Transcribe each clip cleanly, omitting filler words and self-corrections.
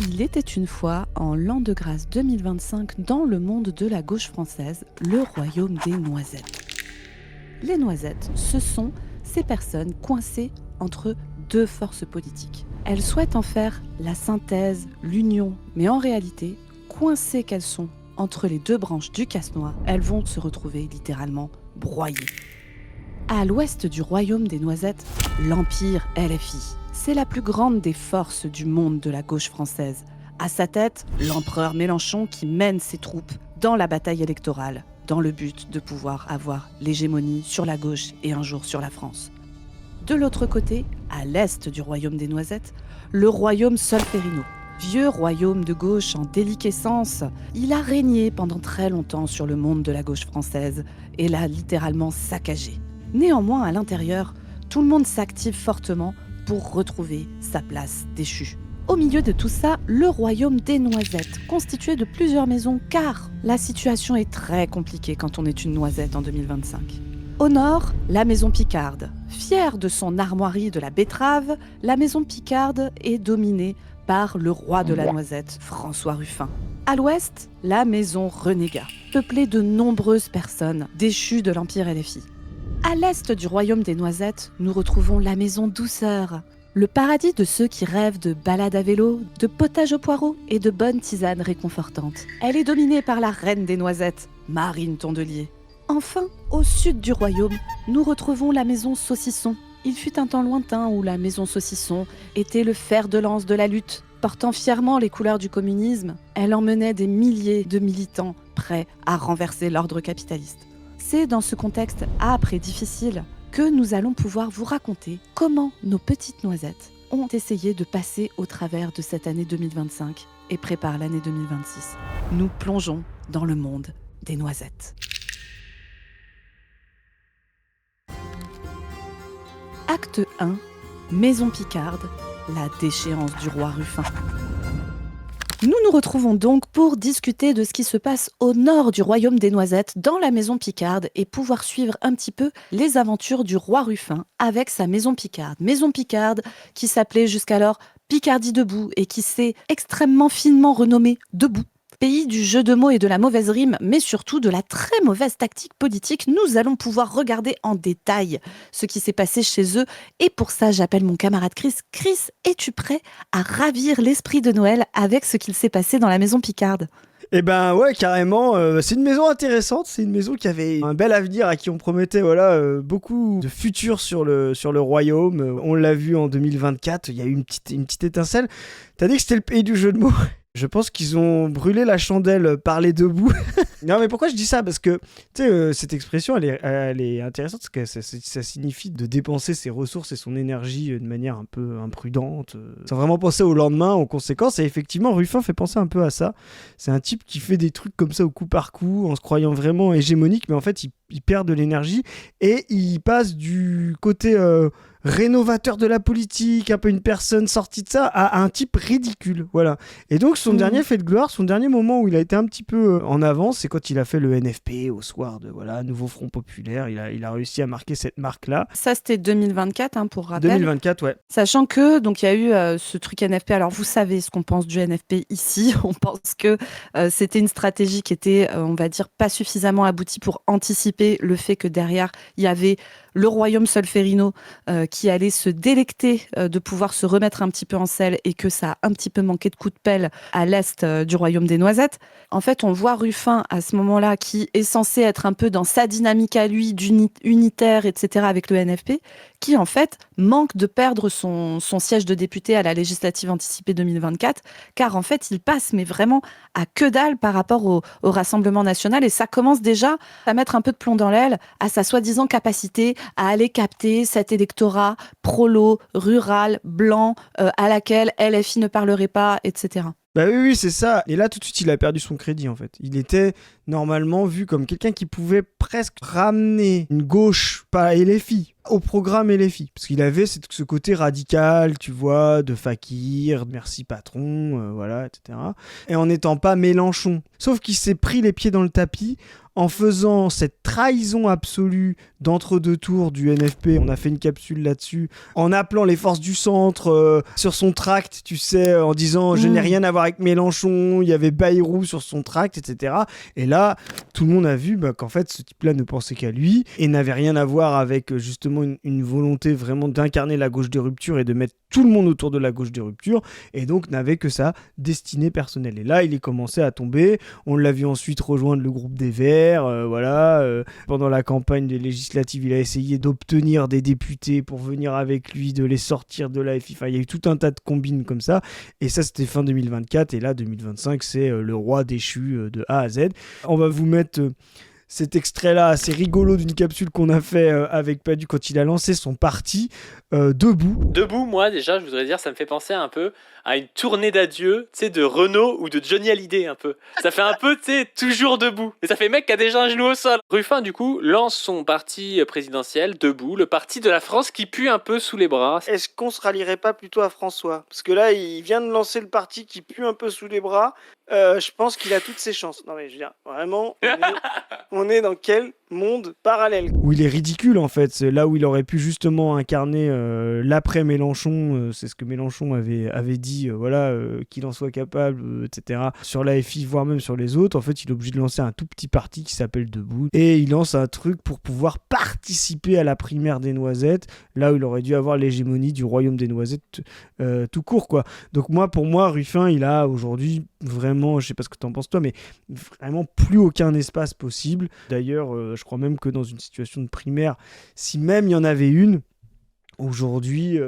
Il était une fois, en l'an de grâce 2025, dans le monde de la gauche française, le royaume des noisettes. Les noisettes, ce sont ces personnes coincées entre deux forces politiques. Elles souhaitent en faire la synthèse, l'union, mais en réalité, coincées qu'elles sont entre les deux branches du casse-noix, elles vont se retrouver littéralement broyées. À l'ouest du royaume des noisettes, l'Empire LFI. C'est la plus grande des forces du monde de la gauche française. À sa tête, l'empereur Mélenchon qui mène ses troupes dans la bataille électorale, dans le but de pouvoir avoir l'hégémonie sur la gauche et un jour sur la France. De l'autre côté, à l'est du royaume des noisettes, le royaume Solferino. Vieux royaume de gauche en déliquescence, il a régné pendant très longtemps sur le monde de la gauche française et l'a littéralement saccagé. Néanmoins, à l'intérieur, tout le monde s'active fortement pour retrouver sa place déchue. Au milieu de tout ça, le royaume des noisettes, constitué de plusieurs maisons, car la situation est très compliquée quand on est une noisette en 2025. Au nord, la maison Picarde. Fière de son armoirie de la betterave, la maison Picarde est dominée par le roi de la noisette, François Ruffin. À l'ouest, la maison Renégat, peuplée de nombreuses personnes déchues de l'Empire LFI. À l'est du royaume des noisettes, nous retrouvons la maison Douceur, le paradis de ceux qui rêvent de balades à vélo, de potage aux poireaux et de bonnes tisanes réconfortantes. Elle est dominée par la reine des noisettes, Marine Tondelier. Enfin, au sud du royaume, nous retrouvons la maison Saucisson. Il fut un temps lointain où la maison Saucisson était le fer de lance de la lutte. Portant fièrement les couleurs du communisme, elle emmenait des milliers de militants prêts à renverser l'ordre capitaliste. C'est dans ce contexte âpre et difficile que nous allons pouvoir vous raconter comment nos petites noisettes ont essayé de passer au travers de cette année 2025 et préparent l'année 2026. Nous plongeons dans le monde des noisettes. Acte 1, Maison Picarde, la déchéance du roi Ruffin. Nous nous retrouvons donc pour discuter de ce qui se passe au nord du royaume des noisettes, dans la maison Picarde, et pouvoir suivre un petit peu les aventures du roi Ruffin avec sa maison Picarde. Maison Picarde qui s'appelait jusqu'alors Picardie debout et qui s'est extrêmement finement renommée Debout. Pays du jeu de mots et de la mauvaise rime, mais surtout de la très mauvaise tactique politique, nous allons pouvoir regarder en détail ce qui s'est passé chez eux. Et pour ça, j'appelle mon camarade Chris. Chris, es-tu prêt à ravir l'esprit de Noël avec ce qu'il s'est passé dans la maison Picarde ? Eh ben ouais, carrément, c'est une maison intéressante, c'est une maison qui avait un bel avenir, à qui on promettait beaucoup de futur sur le royaume. On l'a vu en 2024, il y a eu une petite étincelle. T'as dit que c'était le pays du jeu de mots. Je pense qu'ils ont brûlé la chandelle par les deux bouts. Non, mais pourquoi je dis ça ? Parce que, tu sais, cette expression, elle est intéressante, parce que ça signifie de dépenser ses ressources et son énergie de manière un peu imprudente, sans vraiment penser au lendemain, aux conséquences. Et effectivement, Ruffin fait penser un peu à ça. C'est un type qui fait des trucs comme ça au coup par coup, en se croyant vraiment hégémonique, mais en fait, il perd de l'énergie et il passe du côté rénovateur de la politique, un peu une personne sortie de ça, à un type ridicule, voilà. Et donc son dernier fait de gloire, son dernier moment où il a été un petit peu en avance, c'est quand il a fait le NFP au soir de Nouveau Front Populaire. Il a réussi à marquer cette marque-là. Ça, c'était 2024, pour rappel. 2024, ouais. Sachant que, donc, il y a eu ce truc NFP. Alors, vous savez ce qu'on pense du NFP ici. On pense que c'était une stratégie qui était, on va dire, pas suffisamment aboutie pour anticiper le fait que derrière, il y avait le royaume Solferino qui allait se délecter de pouvoir se remettre un petit peu en selle, et que ça a un petit peu manqué de coup de pelle à l'est du royaume des noisettes. En fait, on voit Ruffin à ce moment-là, qui est censé être un peu dans sa dynamique à lui, unitaire, etc., avec le NFP, qui en fait manque de perdre son siège de député à la législative anticipée 2024, car en fait il passe mais vraiment à que dalle par rapport au Rassemblement national, et ça commence déjà à mettre un peu de plomb dans l'aile à sa soi-disant capacité à aller capter cet électorat prolo, rural, blanc, à laquelle LFI ne parlerait pas, etc. Bah oui, oui, c'est ça. Et là, tout de suite, il a perdu son crédit, en fait. Il était normalement vu comme quelqu'un qui pouvait presque ramener une gauche, pas LFI, au programme LFI. Parce qu'il avait ce côté radical, tu vois, de fakir, merci patron, voilà, etc. Et en n'étant pas Mélenchon. Sauf qu'il s'est pris les pieds dans le tapis en faisant cette trahison absolue d'entre-deux tours du NFP. On a fait une capsule là-dessus, en appelant les forces du centre sur son tract, tu sais, en disant je n'ai rien à voir avec Mélenchon, il y avait Bayrou sur son tract, etc. Et là, tout le monde a vu qu'en fait, ce type-là ne pensait qu'à lui et n'avait rien à voir avec justement une volonté vraiment d'incarner la gauche de rupture et de mettre tout le monde autour de la gauche de rupture, et donc n'avait que sa destinée personnelle. Et là, il est commencé à tomber. On l'a vu ensuite rejoindre le groupe des Verts, voilà. Pendant la campagne des législatives, il a essayé d'obtenir des députés pour venir avec lui, de les sortir de la FI. Enfin, il y a eu tout un tas de combines comme ça, et ça, c'était fin 2024, et là, 2025, c'est le roi déchu de A à Z. On va vous mettre... cet extrait-là assez rigolo d'une capsule qu'on a fait avec Padu quand il a lancé son parti Debout. Debout, moi déjà, je voudrais dire, ça me fait penser un peu à une tournée d'adieu, tu sais, de Renaud ou de Johnny Hallyday un peu. Ça fait un peu, tu sais, toujours debout. Et ça fait mec qui a déjà un genou au sol. Ruffin, du coup, lance son parti présidentiel, Debout, le parti de la France qui pue un peu sous les bras. Est-ce qu'on se rallierait pas plutôt à François ? Parce que là, il vient de lancer le parti qui pue un peu sous les bras. Je pense qu'il a toutes ses chances. Non mais je veux dire, vraiment, on est dans quel monde parallèle ? Où il est ridicule en fait. C'est là où il aurait pu justement incarner l'après Mélenchon. C'est ce que Mélenchon avait dit, voilà, qu'il en soit capable, etc. Sur la FI, voire même sur les autres. En fait, il est obligé de lancer un tout petit parti qui s'appelle Debout. Et il lance un truc pour pouvoir participer à la primaire des Noisettes. Là où il aurait dû avoir l'hégémonie du royaume des Noisettes tout court, quoi. Donc pour moi, Ruffin, il a aujourd'hui vraiment, je sais pas ce que t'en penses toi, mais vraiment plus aucun espace possible. D'ailleurs, je crois même que dans une situation de primaire, si même il y en avait une, aujourd'hui,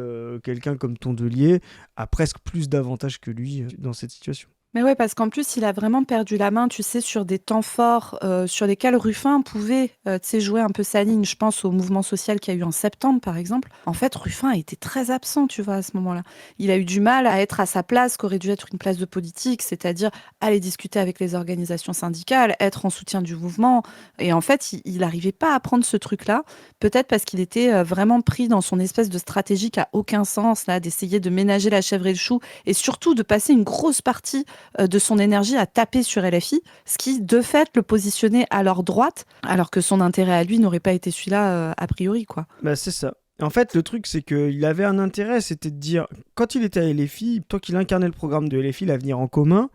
quelqu'un comme Tondelier a presque plus d'avantages que lui dans cette situation. Mais ouais, parce qu'en plus, il a vraiment perdu la main, tu sais, sur des temps forts sur lesquels Ruffin pouvait, tu sais, jouer un peu sa ligne. Je pense au mouvement social qu'il y a eu en septembre, par exemple. En fait, Ruffin a été très absent, tu vois, à ce moment-là. Il a eu du mal à être à sa place, qu'aurait dû être une place de politique, c'est-à-dire aller discuter avec les organisations syndicales, être en soutien du mouvement. Et en fait, il n'arrivait pas à prendre ce truc-là, peut-être parce qu'il était vraiment pris dans son espèce de stratégie qui n'a aucun sens, là, d'essayer de ménager la chèvre et le chou, et surtout de passer une grosse partie de son énergie à taper sur LFI, ce qui, de fait, le positionnait à leur droite, alors que son intérêt à lui n'aurait pas été celui-là a priori, quoi. Bah, c'est ça. En fait, le truc, c'est qu'il avait un intérêt, c'était de dire, quand il était à LFI, tant qu'il incarnait le programme de LFI, l'avenir en commun,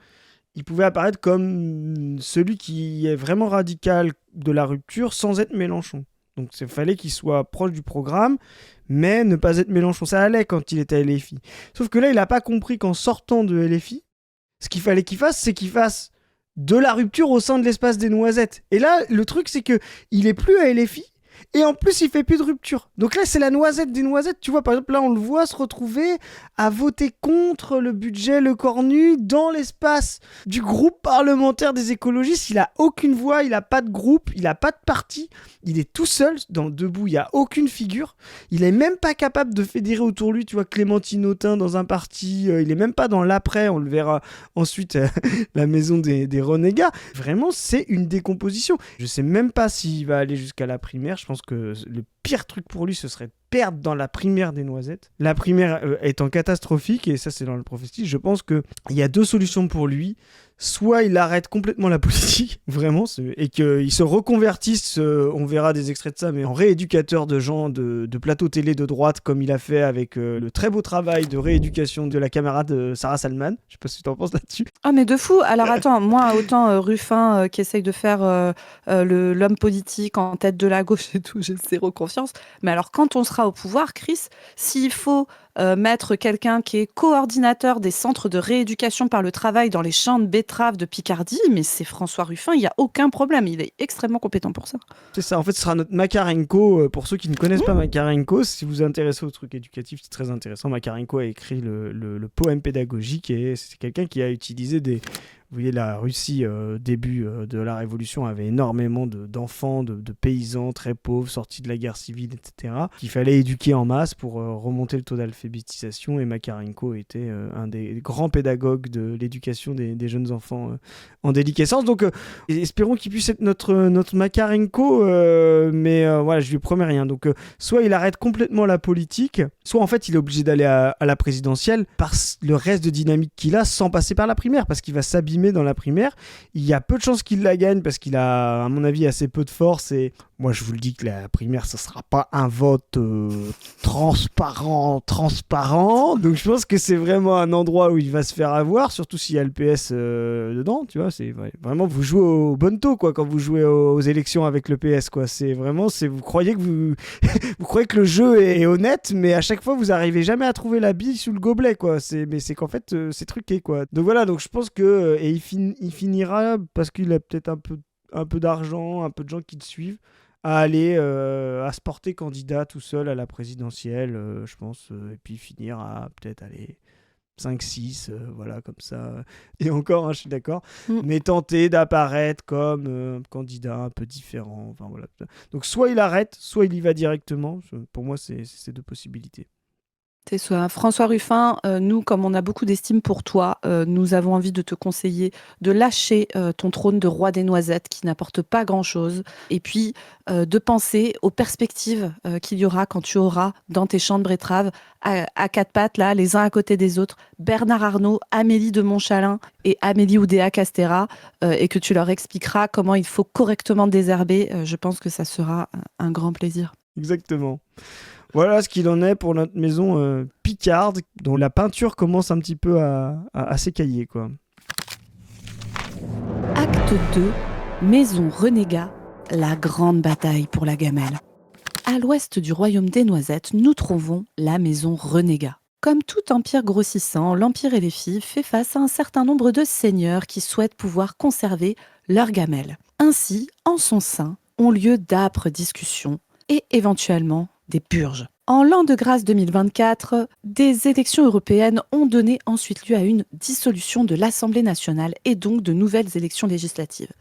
il pouvait apparaître comme celui qui est vraiment radical de la rupture sans être Mélenchon. Donc il fallait qu'il soit proche du programme, mais ne pas être Mélenchon. Ça allait quand il était à LFI. Sauf que là, il n'a pas compris qu'en sortant de LFI, ce qu'il fallait qu'il fasse, c'est qu'il fasse de la rupture au sein de l'espace des Noisettes. Et là, le truc, c'est que il est plus à LFI, et en plus, il fait plus de rupture. Donc là, c'est la noisette des Noisettes. Tu vois, par exemple, là, on le voit se retrouver à voter contre le budget Le Cornu dans l'espace du groupe parlementaire des écologistes. Il a aucune voix, il a pas de groupe, il a pas de parti. Il est tout seul dans Debout, il y a aucune figure. Il est même pas capable de fédérer autour de lui, tu vois, Clémentine Autain dans un parti. Il est même pas dans l'après, on le verra ensuite, la maison des renégats. Vraiment, c'est une décomposition. Je sais même pas s'il va aller jusqu'à la primaire. Je pense que le pire truc pour lui, ce serait de perdre dans la primaire des Noisettes. La primaire étant catastrophique, et ça c'est dans le prophétie, je pense qu'il y a deux solutions pour lui. Soit il arrête complètement la politique, vraiment, et qu'il se reconvertisse, on verra des extraits de ça, mais en rééducateur de gens de plateau télé de droite, comme il a fait avec le très beau travail de rééducation de la camarade Sarah Salman. Je sais pas ce que tu en penses là-dessus. Ah mais de fou. Alors attends, moi autant Ruffin qui essaye de faire l'homme politique en tête de la gauche et tout, j'ai zéro confiance. Mais alors quand on sera au pouvoir, Chris, s'il faut mettre quelqu'un qui est coordinateur des centres de rééducation par le travail dans les champs de betteraves de Picardie, mais c'est François Ruffin, il n'y a aucun problème, il est extrêmement compétent pour ça. C'est ça, en fait ce sera notre Makarenko. Pour ceux qui ne connaissent pas Makarenko, si vous vous intéressez au truc éducatif, c'est très intéressant. Makarenko a écrit le poème pédagogique, et c'est quelqu'un qui a utilisé Vous voyez, la Russie, début de la Révolution, avait énormément d'enfants, de paysans très pauvres, sortis de la guerre civile, etc., qu'il fallait éduquer en masse pour remonter le taux d'alphabétisation. Et Makarenko était un des grands pédagogues de l'éducation des jeunes enfants en déliquescence. Donc, espérons qu'il puisse être notre Makarenko, mais voilà, je lui promets rien. Donc, soit il arrête complètement la politique, soit en fait, il est obligé d'aller à la présidentielle par le reste de dynamique qu'il a sans passer par la primaire, parce qu'il va s'abîmer dans la primaire. Il y a peu de chances qu'il la gagne parce qu'il a, à mon avis, assez peu de force. Et moi, je vous le dis que la primaire, ça sera pas un vote transparent. Donc, je pense que c'est vraiment un endroit où il va se faire avoir, surtout s'il y a le PS dedans. Tu vois, c'est vraiment, vous jouez au bonneto, quoi, quand vous jouez aux élections avec le PS, quoi. C'est vraiment, vous croyez que vous croyez que le jeu est honnête, mais à chaque fois, vous arrivez jamais à trouver la bille sous le gobelet, quoi. Mais c'est qu'en fait, c'est truqué, quoi. Donc voilà, donc je pense que et il finira, parce qu'il a peut-être un peu d'argent, un peu de gens qui le suivent, à aller à se porter candidat tout seul à la présidentielle, je pense, et puis finir à peut-être aller 5-6, voilà, comme ça. Et encore, hein, je suis d'accord, mais tenter d'apparaître comme un candidat un peu différent. Enfin, voilà. Donc soit il arrête, soit il y va directement. Pour moi, c'est ces deux possibilités. C'est ça. François Ruffin, nous, comme on a beaucoup d'estime pour toi, nous avons envie de te conseiller de lâcher ton trône de roi des noisettes qui n'apporte pas grand-chose, et puis de penser aux perspectives qu'il y aura quand tu auras dans tes champs de betteraves à quatre pattes, là, les uns à côté des autres, Bernard Arnault, Amélie de Montchalin et Amélie Oudéa-Castéra, et que tu leur expliqueras comment il faut correctement désherber. Je pense que ça sera un grand plaisir. Exactement. Voilà ce qu'il en est pour notre maison picarde, dont la peinture commence un petit peu à s'écailler, quoi. Acte 2, Maison Renégat, la grande bataille pour la gamelle. À l'ouest du royaume des noisettes, nous trouvons la maison Renégat. Comme tout empire grossissant, l'empire Éléphie fait face à un certain nombre de seigneurs qui souhaitent pouvoir conserver leur gamelle. Ainsi, en son sein, ont lieu d'âpres discussions et éventuellement des purges. En l'an de grâce 2024, des élections européennes ont donné ensuite lieu à une dissolution de l'Assemblée nationale et donc de nouvelles élections législatives.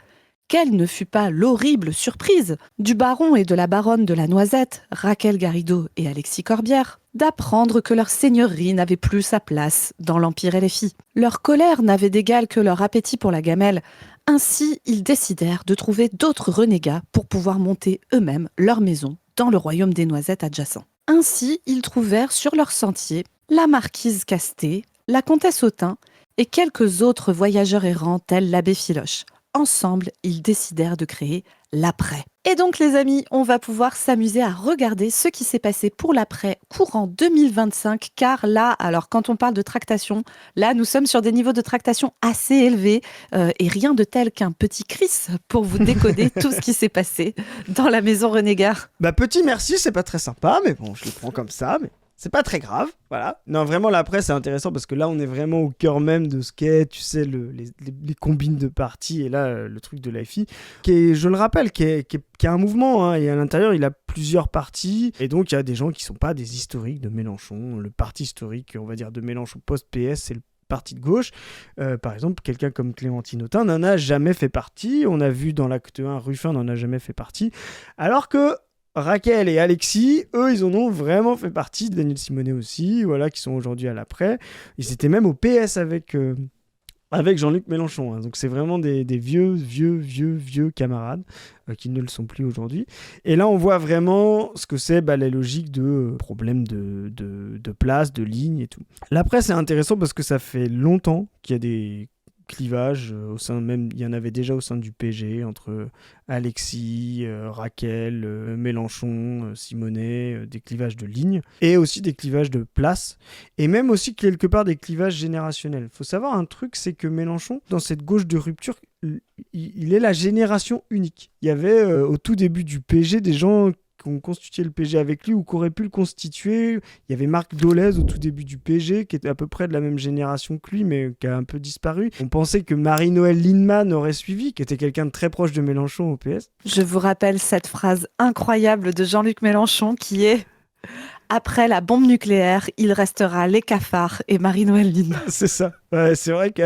Quelle ne fut pas l'horrible surprise du baron et de la baronne de la Noisette, Raquel Garrido et Alexis Corbière, d'apprendre que leur seigneurie n'avait plus sa place dans l'Empire Éléphie. Leur colère n'avait d'égal que leur appétit pour la gamelle. Ainsi, ils décidèrent de trouver d'autres renégats pour pouvoir monter eux-mêmes leur maison dans le royaume des Noisettes adjacent. Ainsi, ils trouvèrent sur leur sentier la marquise Casté, la comtesse Autin et quelques autres voyageurs errants tels l'abbé Philoche. Ensemble, ils décidèrent de créer l'après. Et donc les amis, on va pouvoir s'amuser à regarder ce qui s'est passé pour l'après courant 2025, car là, alors quand on parle de tractation, là nous sommes sur des niveaux de tractation assez élevés et rien de tel qu'un petit Chris pour vous décoder tout ce qui s'est passé dans la maison Renégat. Bah petit merci, c'est pas très sympa, mais bon, je le prends comme ça, mais c'est pas très grave, voilà. Non, vraiment, l'après, c'est intéressant parce que là, on est vraiment au cœur même de ce qu'est, tu sais, les combines de parties et là, le truc de l'AFI, qui est, je le rappelle, qui a un mouvement, hein, et à l'intérieur, il a plusieurs partis, et donc il y a des gens qui sont pas des historiques de Mélenchon. Le parti historique, on va dire, de Mélenchon post-PS, c'est le parti de gauche. Par exemple, quelqu'un comme Clémentine Autain n'en a jamais fait partie. On a vu dans l'acte 1, Ruffin n'en a jamais fait partie. Alors que Raquel et Alexis, eux, ils en ont vraiment fait partie. Daniel Simonet aussi, voilà, qui sont aujourd'hui à l'après. Ils étaient même au PS avec Jean-Luc Mélenchon. Hein. Donc c'est vraiment des vieux camarades qui ne le sont plus aujourd'hui. Et là, on voit vraiment ce que c'est la logique de problème de place, de ligne et tout. L'après, c'est intéressant parce que ça fait longtemps qu'il y a des clivages au sein, même il y en avait déjà au sein du PG entre Alexis, Raquel, Mélenchon, Simonet, des clivages de ligne et aussi des clivages de place et même aussi quelque part des clivages générationnels. Il faut savoir un truc, c'est que Mélenchon, dans cette gauche de rupture, il est la génération unique. Il y avait au tout début du PG des gens qui ont constitué le PG avec lui ou qui auraient pu le constituer. Il y avait Marc Dolez au tout début du PG qui était à peu près de la même génération que lui mais qui a un peu disparu. On pensait que Marie-Noëlle Lienemann aurait suivi, qui était quelqu'un de très proche de Mélenchon au PS. Je vous rappelle cette phrase incroyable de Jean-Luc Mélenchon qui est « Après la bombe nucléaire, il restera les cafards et Marie-Noëlle Lienemann ». C'est ça. Ouais, c'est vrai que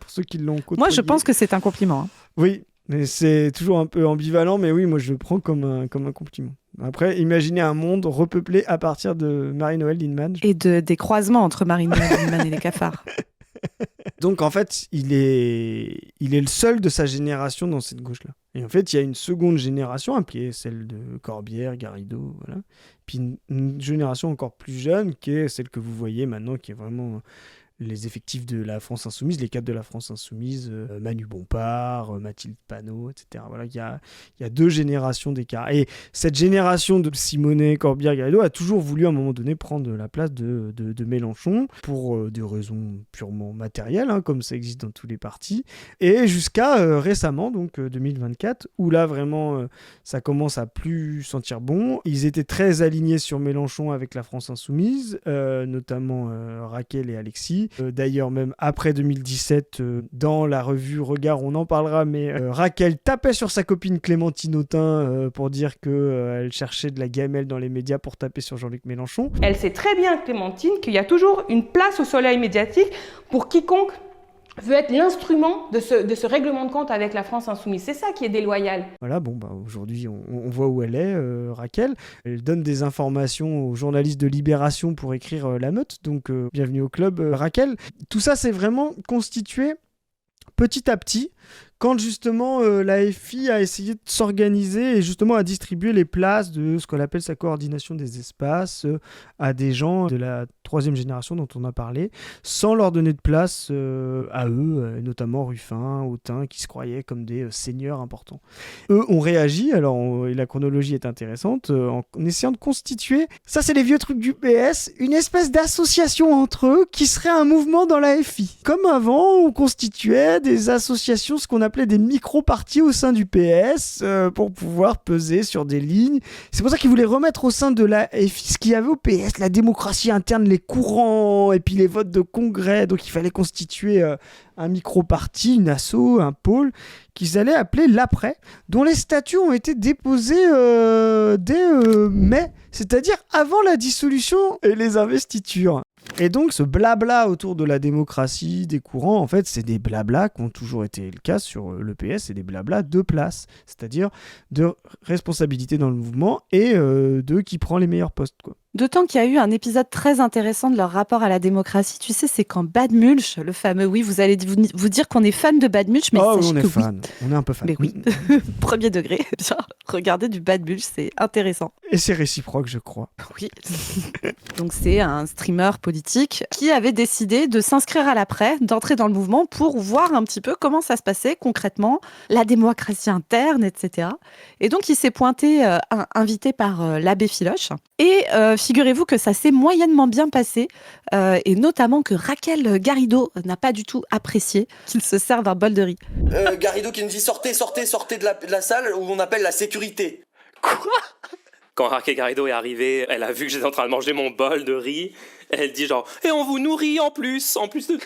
pour ceux qui l'ont côtoyé. Moi, je pense que c'est un compliment. Hein. Oui, mais c'est toujours un peu ambivalent, mais oui, moi je le prends comme un compliment. Après, imaginez un monde repeuplé à partir de Marie-Noël Lindemann. Et des croisements entre Marie-Noël Lindemann et les cafards. Donc en fait, il est le seul de sa génération dans cette gauche-là. Et en fait, il y a une seconde génération, qui est celle de Corbière, Garrido, voilà. Puis une génération encore plus jeune, qui est celle que vous voyez maintenant, qui est vraiment les effectifs de la France Insoumise, les cadres de la France Insoumise, Manu Bompard, Mathilde Panot, etc. Voilà, il y a 2 générations d'écart. Et cette génération de Simonet, Corbière, Garrido a toujours voulu à un moment donné prendre la place de Mélenchon pour des raisons purement matérielles, comme ça existe dans tous les partis. Et jusqu'à récemment, donc 2024, où là vraiment ça commence à plus sentir bon. Ils étaient très alignés sur Mélenchon avec la France Insoumise, notamment Raquel et Alexis. D'ailleurs, même après 2017, dans la revue Regard, on en parlera, mais Raquel tapait sur sa copine Clémentine Autain pour dire qu'elle cherchait de la gamelle dans les médias pour taper sur Jean-Luc Mélenchon. Elle sait très bien, Clémentine, qu'il y a toujours une place au soleil médiatique pour quiconque veut être l'instrument de ce règlement de compte avec la France Insoumise. C'est ça qui est déloyal. Voilà, aujourd'hui, on voit où elle est, Raquel. Elle donne des informations aux journalistes de Libération pour écrire La Meute, donc bienvenue au club, Raquel. Tout ça, c'est vraiment constitué petit à petit, quand justement la FI a essayé de s'organiser et justement à distribuer les places de ce qu'on appelle sa coordination des espaces à des gens de la 3e génération dont on a parlé, sans leur donner de place à eux, notamment Ruffin, Autain, qui se croyaient comme des seigneurs importants. Eux ont réagi, et la chronologie est intéressante, en essayant de constituer, ça c'est les vieux trucs du PS, une espèce d'association entre eux qui serait un mouvement dans la FI. Comme avant, on constituait des associations, ce qu'on appelait des micro-partis au sein du PS pour pouvoir peser sur des lignes. C'est pour ça qu'ils voulaient remettre au sein de la FI ce qu'il y avait au PS, la démocratie interne, les courants et puis les votes de congrès. Donc il fallait constituer un micro-parti, une asso, un pôle qu'ils allaient appeler l'après, dont les statuts ont été déposés dès mai, c'est-à-dire avant la dissolution et les investitures. Et donc ce blabla autour de la démocratie, des courants, en fait c'est des blablas qui ont toujours été le cas sur le PS, c'est des blablas de place, c'est-à-dire de responsabilité dans le mouvement et de qui prend les meilleurs postes, quoi. D'autant qu'il y a eu un épisode très intéressant de leur rapport à la démocratie. Tu sais, c'est quand Bad Mulch, le fameux, oui, vous allez vous dire qu'on est fan de Bad Mulch, mais sachez on est que fan, on est un peu fan. Mais oui, premier degré, bien, regardez du Bad Mulch, c'est intéressant. Et c'est réciproque, je crois. Oui. Donc c'est un streamer politique qui avait décidé de s'inscrire à l'après, d'entrer dans le mouvement pour voir un petit peu comment ça se passait concrètement, la démocratie interne, etc. Et donc il s'est pointé, invité par l'abbé Filoche. Et figurez-vous que ça s'est moyennement bien passé, et notamment que Raquel Garrido n'a pas du tout apprécié qu'il se serve un bol de riz. Garrido qui nous dit sortez de la salle où on appelle la sécurité. Quoi ? Quand Raquel Garrido est arrivée, elle a vu que j'étais en train de manger mon bol de riz. Elle dit genre « Et on vous nourrit en plus de... »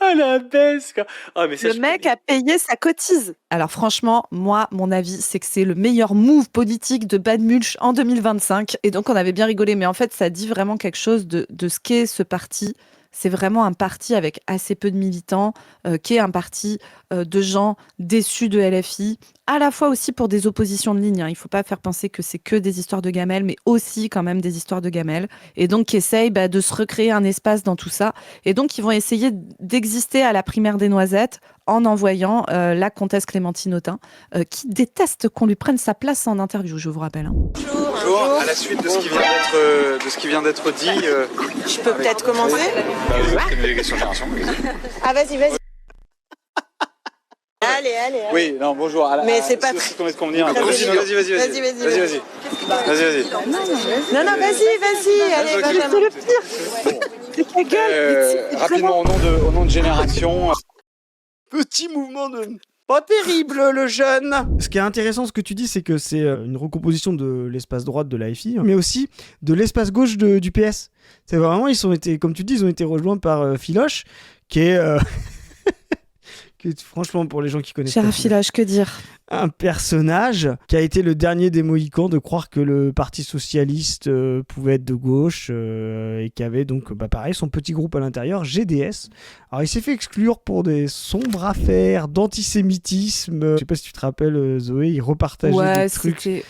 Ah la baisse quoi. Oh, mais ça, le mec a payé sa cotise. Alors franchement, moi, mon avis, c'est que c'est le meilleur move politique de Bad Mulch en 2025. Et donc on avait bien rigolé, mais en fait ça dit vraiment quelque chose de ce qu'est ce parti. C'est vraiment un parti avec assez peu de militants, qui est un parti de gens déçus de LFI, à la fois aussi pour des oppositions de ligne. Il ne faut pas faire penser que c'est que des histoires de gamelles, mais aussi quand même des histoires de gamelles. Et donc qui essayent de se recréer un espace dans tout ça. Et donc ils vont essayer d'exister à la primaire des Noisettes en envoyant la comtesse Clémentine Autain, qui déteste qu'on lui prenne sa place en interview, je vous rappelle. Bonjour, à la suite de ce qui vient d'être dit... Je peux peut-être commencer vous êtes une délégation de génération. Ah vas-y. Allez. Oui, non, bonjour. Mais c'est pas si on est de convenir. Vas-y. Non, vas-y. Non, vas-y. Allez, Benjamin. C'est le pire. C'est gueule. Rapidement, au nom de génération... Petit mouvement de... Pas terrible, le jeune. Ce qui est intéressant, ce que tu dis, c'est que c'est une recomposition de l'espace droite de la FI, mais aussi de l'espace gauche du PS. C'est vraiment, comme tu dis, ils ont été rejoints par Filoche, qui est franchement, pour les gens qui connaissent Cher pas, affilage, que dire? un personnage qui a été le dernier des Mohicans de croire que le Parti Socialiste pouvait être de gauche et qui avait donc, pareil, son petit groupe à l'intérieur, GDS. Alors, il s'est fait exclure pour des sombres affaires d'antisémitisme. Je sais pas si tu te rappelles, Zoé, il repartageait des trucs. C'était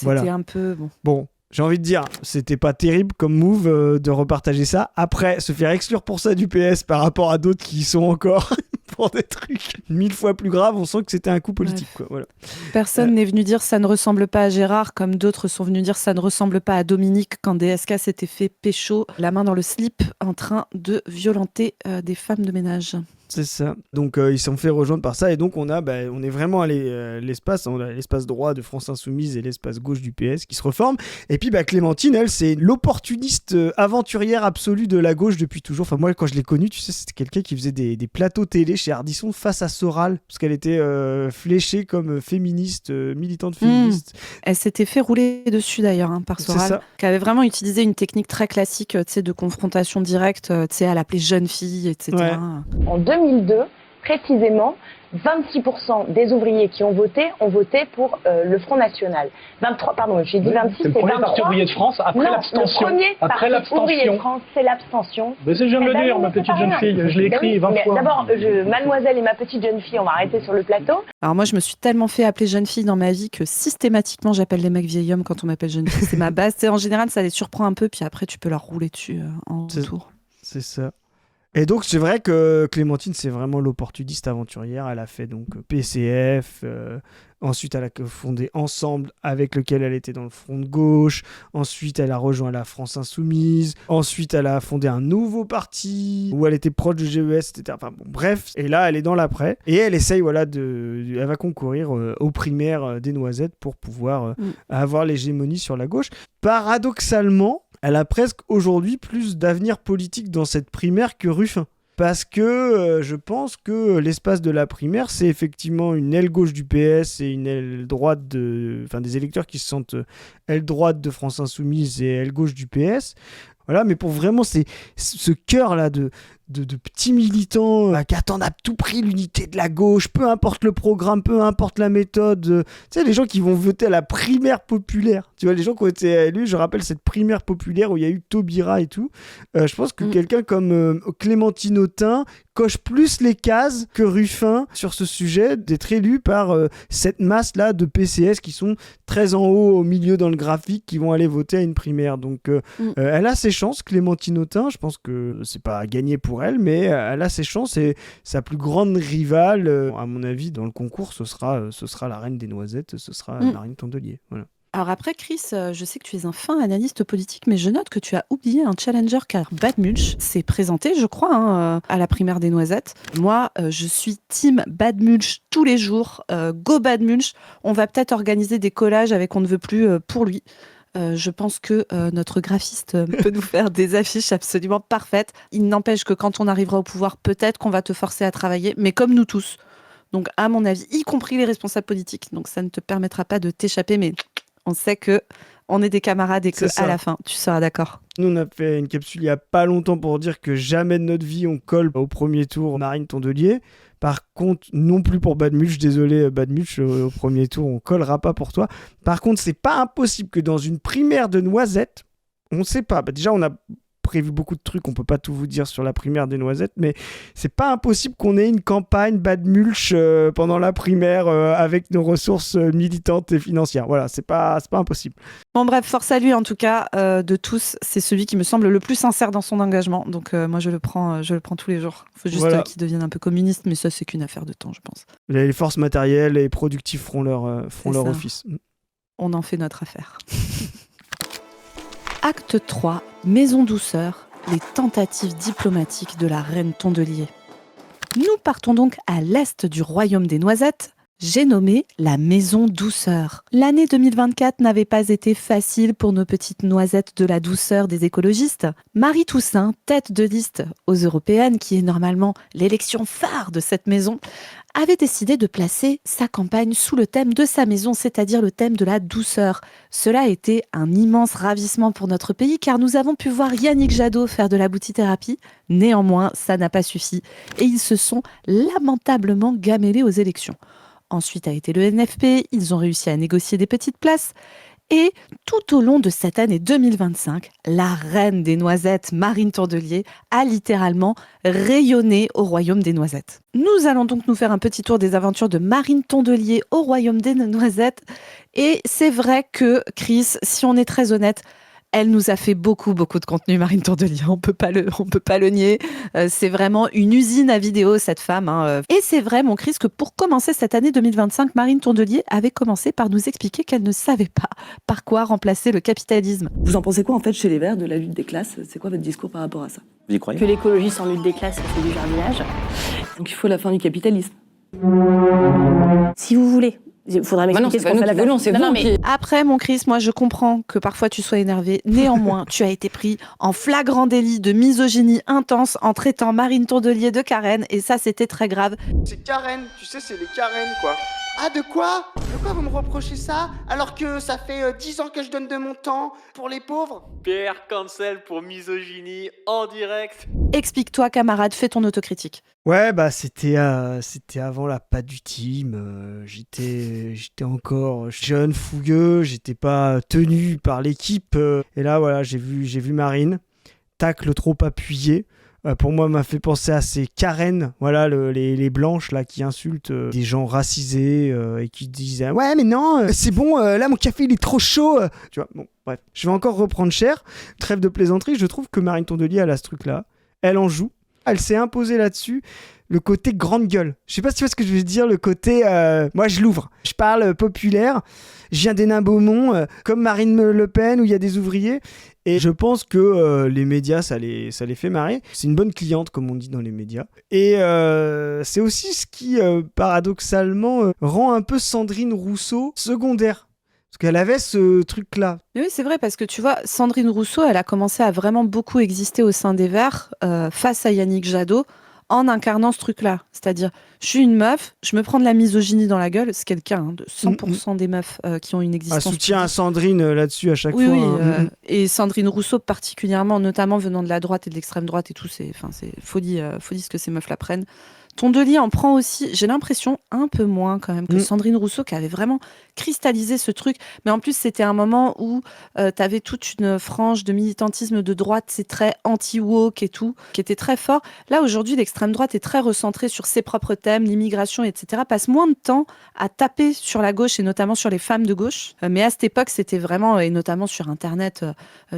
Voilà. un peu... Bon. Bon, j'ai envie de dire, c'était pas terrible comme move de repartager ça. Après, se faire exclure pour ça du PS par rapport à d'autres qui y sont encore pour des trucs 1000 fois plus graves, on sent que c'était un coup politique. Quoi, voilà. Personne n'est venu dire ça ne ressemble pas à Gérard, comme d'autres sont venus dire ça ne ressemble pas à Dominique quand DSK s'était fait pécho la main dans le slip en train de violenter des femmes de ménage. C'est ça. Donc ils sont fait rejoindre par ça et donc on est vraiment à l'espace, on a l'espace droit de France Insoumise et l'espace gauche du PS qui se reforment. Et puis Clémentine, elle, c'est l'opportuniste aventurière absolue de la gauche depuis toujours. Enfin moi quand je l'ai connue, tu sais, c'était quelqu'un qui faisait des plateaux télé chez Ardisson face à Soral parce qu'elle était fléchée comme féministe, militante féministe. Elle s'était fait rouler dessus d'ailleurs par C'est Soral, ça. qui avait vraiment utilisé une technique très classique, tu sais, de confrontation directe, tu sais, à l'appeler jeune fille, etc. Ouais. En 2002, précisément, 26% des ouvriers qui ont voté pour le Front National. 23, pardon, j'ai dit 26, C'est le premier parti ouvrier de France après non, l'abstention. le premier Après parti ouvrier de l'abstention. France, c'est l'abstention. Mais je viens de Eh le ben dire, oui, ma mais c'est petite pas jeune rien. fille. Je l'ai écrit 20 Mais fois. d'abord, mademoiselle et ma petite jeune fille, on va arrêter sur le plateau. Alors moi, je me suis tellement fait appeler jeune fille dans ma vie que systématiquement, j'appelle les mecs vieil homme quand on m'appelle jeune fille. C'est ma base. En général, ça les surprend un peu, puis après, tu peux leur rouler dessus en retour. C'est ça. Et donc, c'est vrai que Clémentine, c'est vraiment l'opportuniste aventurière. Elle a fait donc PCF. Ensuite, elle a fondé Ensemble, avec lequel elle était dans le front de gauche. Ensuite, elle a rejoint la France Insoumise. Ensuite, elle a fondé un nouveau parti où elle était proche de GES, etc. Enfin, bon, bref. Et là, elle est dans l'après. Et elle essaye, elle va concourir aux primaires des Noisettes pour pouvoir avoir l'hégémonie sur la gauche. Paradoxalement, elle a presque aujourd'hui plus d'avenir politique dans cette primaire que Ruffin. Parce que je pense que l'espace de la primaire, c'est effectivement une aile gauche du PS et une aile droite des électeurs qui se sentent aile droite de France Insoumise et aile gauche du PS. Voilà, mais pour vraiment ce cœur-là de petits militants qui attendent à tout prix l'unité de la gauche, peu importe le programme, peu importe la méthode. Tu sais, les gens qui vont voter à la primaire populaire. Tu vois, les gens qui ont été élus, je rappelle cette primaire populaire où il y a eu Taubira et tout. Je pense que quelqu'un comme Clémentine Autain coche plus les cases que Ruffin sur ce sujet d'être élu par cette masse-là de PCS qui sont très en haut, au milieu dans le graphique, qui vont aller voter à une primaire. Donc, elle a ses chances, Clémentine Autain. Je pense que c'est pas gagné pour elle, mais elle a ses chances et sa plus grande rivale, à mon avis, dans le concours, ce sera la reine des noisettes, ce sera Marine Tondelier. Voilà. Alors après, Chris, je sais que tu es un fin analyste politique, mais je note que tu as oublié un challenger car Bad Mulch s'est présenté, je crois, à la primaire des Noisettes. Moi, je suis team Bad Mulch tous les jours. Go Bad Mulch. On va peut-être organiser des collages avec On ne veut plus pour lui. Je pense que notre graphiste peut nous faire des affiches absolument parfaites. Il n'empêche que quand on arrivera au pouvoir, peut-être qu'on va te forcer à travailler, mais comme nous tous. Donc, à mon avis, y compris les responsables politiques. Donc, ça ne te permettra pas de t'échapper, mais on sait que on est des camarades et que à la fin, tu seras d'accord. Nous, on a fait une capsule il n'y a pas longtemps pour dire que jamais de notre vie on colle au premier tour Marine Tondelier. Par contre, non plus pour Bad Mulch, désolé Bad Mulch, au premier tour, on collera pas pour toi. Par contre, c'est pas impossible que dans une primaire de Noisettes, on ne sait pas, déjà on a prévu beaucoup de trucs, on peut pas tout vous dire sur la primaire des Noisettes, mais c'est pas impossible qu'on ait une campagne Bad Mulch pendant la primaire avec nos ressources militantes et financières. Voilà, c'est pas impossible. Bon bref, force à lui en tout cas, de tous, c'est celui qui me semble le plus sincère dans son engagement. Donc moi je le prends tous les jours. Faut juste qu'il devienne un peu communiste, mais ça c'est qu'une affaire de temps, je pense. Les forces matérielles et productives feront leur office. On en fait notre affaire. Acte 3, Maison Douceur, les tentatives diplomatiques de la reine Tondelier. Nous partons donc à l'est du royaume des Noisettes, J'ai nommé la Maison Douceur. L'année 2024 n'avait pas été facile pour nos petites noisettes de la douceur des écologistes. Marie Toussaint, tête de liste aux européennes, qui est normalement l'élection phare de cette maison, avait décidé de placer sa campagne sous le thème de sa maison, c'est-à-dire le thème de la douceur. Cela a été un immense ravissement pour notre pays, car nous avons pu voir Yannick Jadot faire de la boutithérapie. Néanmoins, ça n'a pas suffi, et ils se sont lamentablement gamellés aux élections. Ensuite a été le NFP, ils ont réussi à négocier des petites places. Et tout au long de cette année 2025, la reine des noisettes, Marine Tondelier, a littéralement rayonné au royaume des noisettes. Nous allons donc nous faire un petit tour des aventures de Marine Tondelier au royaume des noisettes. Et c'est vrai que, Chris, si on est très honnête, elle nous a fait beaucoup de contenu, Marine Tondelier, on peut pas le nier. C'est vraiment une usine à vidéo, cette femme. Et c'est vrai, mon Chris, que pour commencer cette année 2025, Marine Tondelier avait commencé par nous expliquer qu'elle ne savait pas par quoi remplacer le capitalisme. Vous en pensez quoi, en fait, chez les Verts, de la lutte des classes ? C'est quoi votre discours par rapport à ça ? Vous y croyez ? Que l'écologie sans lutte des classes, c'est du jardinage. Donc il faut la fin du capitalisme. Si vous voulez. Il faudra m'expliquer ce qu'on fait là-bas. C'est vous qui... Après, mon Chris, moi je comprends que parfois tu sois énervé. Néanmoins, tu as été pris en flagrant délit de misogynie intense en traitant Marine Tondelier de Karen, et ça c'était très grave. C'est Karen, tu sais, c'est les Karen quoi. Ah, de quoi vous me reprochez ça alors que ça fait 10 ans que je donne de mon temps pour les pauvres ? Pierre cancel pour misogynie en direct. Explique-toi, camarade, fais ton autocritique. Ouais, bah c'était avant la patte du team. J'étais encore jeune, fougueux, j'étais pas tenu par l'équipe. Et là, voilà, j'ai vu Marine, tacle trop appuyé. Pour moi, m'a fait penser à ces Karen, voilà, les blanches là qui insultent des gens racisés et qui disent ouais mais non, c'est bon, là mon café il est trop chaud. Tu vois, bon, bref, je vais encore reprendre cher. Trêve de plaisanterie, je trouve que Marine Tondelier elle a ce truc là, elle en joue. Elle s'est imposée là-dessus, le côté grande gueule. Je sais pas si tu vois ce que je veux dire, le côté moi je l'ouvre. Je parle populaire, je viens des nains Beaumont, comme Marine Le Pen où il y a des ouvriers. Et je pense que les médias, ça les fait marrer. C'est une bonne cliente, comme on dit dans les médias. Et c'est aussi ce qui, paradoxalement, rend un peu Sandrine Rousseau secondaire. Parce qu'elle avait ce truc-là. Oui, c'est vrai, parce que tu vois, Sandrine Rousseau, elle a commencé à vraiment beaucoup exister au sein des Verts, face à Yannick Jadot, en incarnant ce truc-là. C'est-à-dire, je suis une meuf, je me prends de la misogynie dans la gueule, ce qui est le cas de 100% des meufs qui ont une existence. Un soutien à Sandrine là-dessus à chaque fois. Oui, et Sandrine Rousseau particulièrement, notamment venant de la droite et de l'extrême droite et tout, c'est folie ce que ces meufs la prennent. Tondelier en prend aussi, j'ai l'impression, un peu moins quand même que Sandrine Rousseau, qui avait vraiment cristallisé ce truc. Mais en plus, c'était un moment où tu avais toute une frange de militantisme de droite, c'est très anti-woke et tout, qui était très fort. Là, aujourd'hui, l'extrême droite est très recentrée sur ses propres thèmes, l'immigration, etc. Passe moins de temps à taper sur la gauche et notamment sur les femmes de gauche. Mais à cette époque, c'était vraiment, et notamment sur Internet,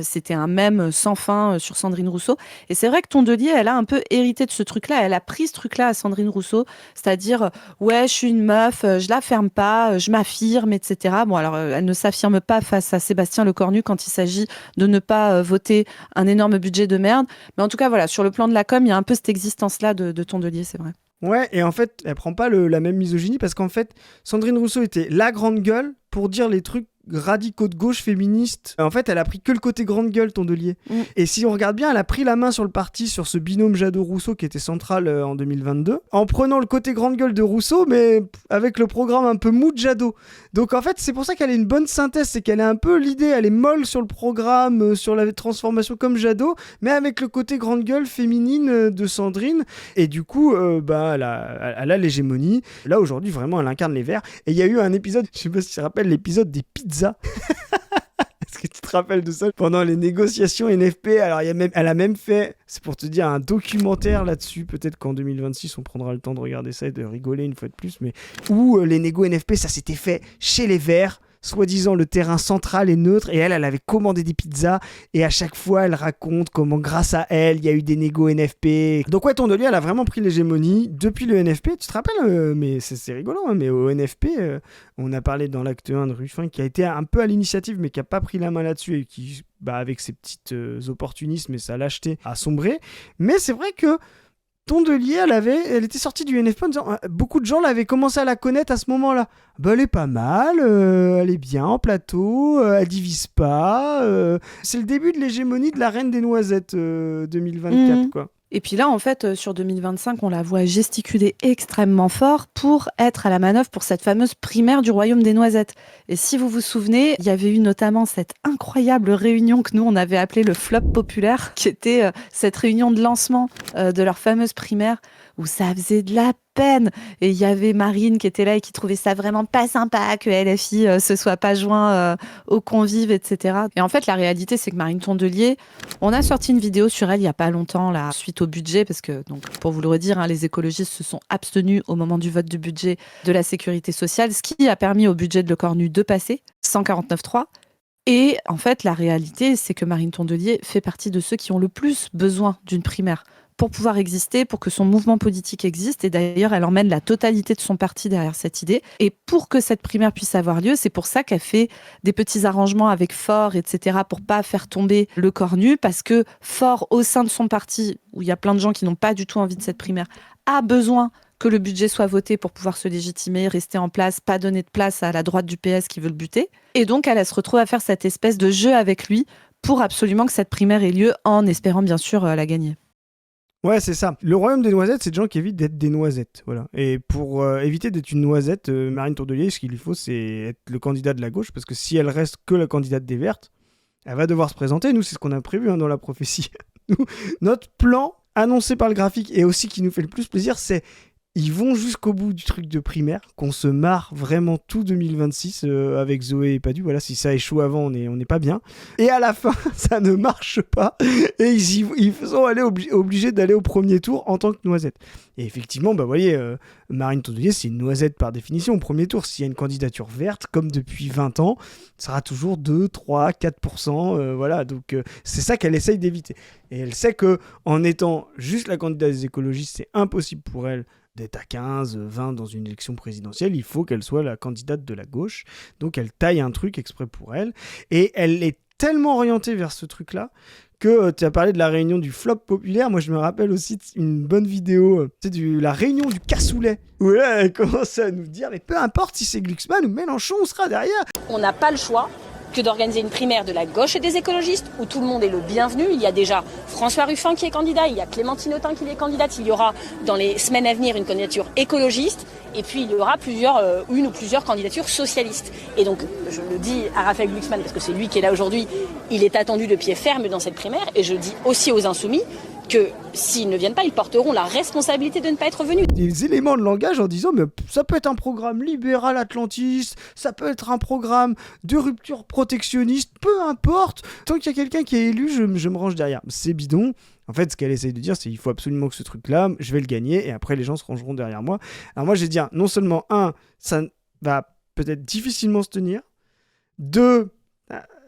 c'était un mème sans fin sur Sandrine Rousseau. Et c'est vrai que Tondelier, elle a un peu hérité de ce truc-là. Elle a pris ce truc-là à Sandrine Rousseau, c'est-à-dire ouais, je suis une meuf, je la ferme pas, je m'affirme, etc. Bon, alors elle ne s'affirme pas face à Sébastien Lecornu quand il s'agit de ne pas voter un énorme budget de merde, mais en tout cas voilà, sur le plan de la com, il y a un peu cette existence-là de Tondelier, c'est vrai. Ouais, et en fait, elle prend pas la même misogynie parce qu'en fait, Sandrine Rousseau était la grande gueule pour dire les trucs radicaux de gauche féministes. En fait, elle a pris que le côté grande gueule, Tondelier. Et si on regarde bien, elle a pris la main sur le parti, sur ce binôme Jadot-Rousseau qui était central en 2022, en prenant le côté grande gueule de Rousseau, mais avec le programme un peu mou de Jadot. Donc en fait, c'est pour ça qu'elle a une bonne synthèse, c'est qu'elle a un peu l'idée, elle est molle sur le programme, sur la transformation comme Jadot, mais avec le côté grande gueule féminine de Sandrine. Et du coup, elle a l'hégémonie. Là, aujourd'hui, vraiment, elle incarne les Verts. Et il y a eu un épisode, je sais pas si tu te rappelles, l'épisode des pizzas. Est-ce que tu te rappelles de ça pendant les négociations NFP? Alors elle a même fait, c'est pour te dire, un documentaire là-dessus. Peut-être qu'en 2026 on prendra le temps de regarder ça et de rigoler une fois de plus, mais où les négos NFP, ça s'était fait chez les Verts, soi-disant le terrain central et neutre, et elle avait commandé des pizzas, et à chaque fois elle raconte comment grâce à elle il y a eu des négos NFP. Donc ouais, Tondelier, elle a vraiment pris l'hégémonie depuis le NFP. Tu te rappelles, mais c'est rigolo, hein, mais au NFP, on a parlé dans l'acte 1 de Ruffin qui a été un peu à l'initiative mais qui a pas pris la main là-dessus et qui, avec ses petites opportunismes et sa lâcheté, a sombré. Mais c'est vrai que Tondelier, elle était sortie du NFP en disant beaucoup de gens l'avaient commencé à la connaître à ce moment-là. Bah, elle est pas mal, elle est bien en plateau, elle divise pas. C'est le début de l'hégémonie de la reine des noisettes 2024, quoi. Et puis là, en fait, sur 2025, on la voit gesticuler extrêmement fort pour être à la manœuvre pour cette fameuse primaire du Royaume des Noisettes. Et si vous vous souvenez, il y avait eu notamment cette incroyable réunion que nous, on avait appelée le flop populaire, qui était cette réunion de lancement de leur fameuse primaire, où ça faisait de la peine. Et il y avait Marine qui était là et qui trouvait ça vraiment pas sympa que LFI se soit pas joint aux convives, etc. Et en fait, la réalité, c'est que Marine Tondelier, on a sorti une vidéo sur elle il y a pas longtemps, là, suite au budget, parce que, donc, pour vous le redire, hein, les écologistes se sont abstenus au moment du vote du budget de la sécurité sociale, ce qui a permis au budget de Le Cornu de passer 149.3. Et en fait, la réalité, c'est que Marine Tondelier fait partie de ceux qui ont le plus besoin d'une primaire pour pouvoir exister, pour que son mouvement politique existe. Et d'ailleurs, elle emmène la totalité de son parti derrière cette idée. Et pour que cette primaire puisse avoir lieu, c'est pour ça qu'elle fait des petits arrangements avec Faure, etc., pour pas faire tomber Le Cornu, parce que Faure, au sein de son parti, où il y a plein de gens qui n'ont pas du tout envie de cette primaire, a besoin que le budget soit voté pour pouvoir se légitimer, rester en place, pas donner de place à la droite du PS qui veut le buter. Et donc, elle se retrouve à faire cette espèce de jeu avec lui pour absolument que cette primaire ait lieu, en espérant bien sûr la gagner. Ouais, c'est ça. Le royaume des noisettes, c'est des gens qui évitent d'être des noisettes. Voilà. Et pour éviter d'être une noisette, Marine Tondelier, ce qu'il lui faut, c'est être le candidat de la gauche, parce que si elle reste que la candidate des Vertes, elle va devoir se présenter. Nous, c'est ce qu'on a prévu dans la prophétie. Notre plan, annoncé par le graphique, et aussi qui nous fait le plus plaisir, c'est ils vont jusqu'au bout du truc de primaire, qu'on se marre vraiment tout 2026 avec Zoé et Padu. Voilà, si ça échoue avant, on n'est pas bien. Et à la fin, ça ne marche pas. Et ils sont obligés d'aller au premier tour en tant que noisette. Et effectivement, bah, vous voyez, Marine Tondelier, c'est une noisette par définition au premier tour. S'il y a une candidature verte, comme depuis 20 ans, ça sera toujours 2, 3, 4%. Voilà, donc c'est ça qu'elle essaye d'éviter. Et elle sait qu'en étant juste la candidate des écologistes, c'est impossible pour elle d'être à 15, 20 dans une élection présidentielle, il faut qu'elle soit la candidate de la gauche. Donc elle taille un truc exprès pour elle. Et elle est tellement orientée vers ce truc-là que tu as parlé de la réunion du flop populaire. Moi, je me rappelle aussi une bonne vidéo, la réunion du cassoulet, où là, elle commence à nous dire, mais peu importe si c'est Glucksmann ou Mélenchon, on sera derrière. On n'a pas le choix que d'organiser une primaire de la gauche et des écologistes où tout le monde est le bienvenu. Il y a déjà François Ruffin qui est candidat, il y a Clémentine Autain qui est candidate, il y aura dans les semaines à venir une candidature écologiste et puis il y aura une ou plusieurs candidatures socialistes. Et donc, je le dis à Raphaël Glucksmann parce que c'est lui qui est là aujourd'hui, il est attendu de pied ferme dans cette primaire et je le dis aussi aux Insoumis que s'ils ne viennent pas, ils porteront la responsabilité de ne pas être venus. Des éléments de langage en disant mais ça peut être un programme libéral atlantiste, ça peut être un programme de rupture protectionniste, peu importe, tant qu'il y a quelqu'un qui est élu, je me range derrière. C'est bidon. En fait, ce qu'elle essaye de dire, c'est qu'il faut absolument que ce truc-là, je vais le gagner, et après les gens se rangeront derrière moi. Alors moi, je vais dire, non seulement, 1, ça va peut-être difficilement se tenir, 2,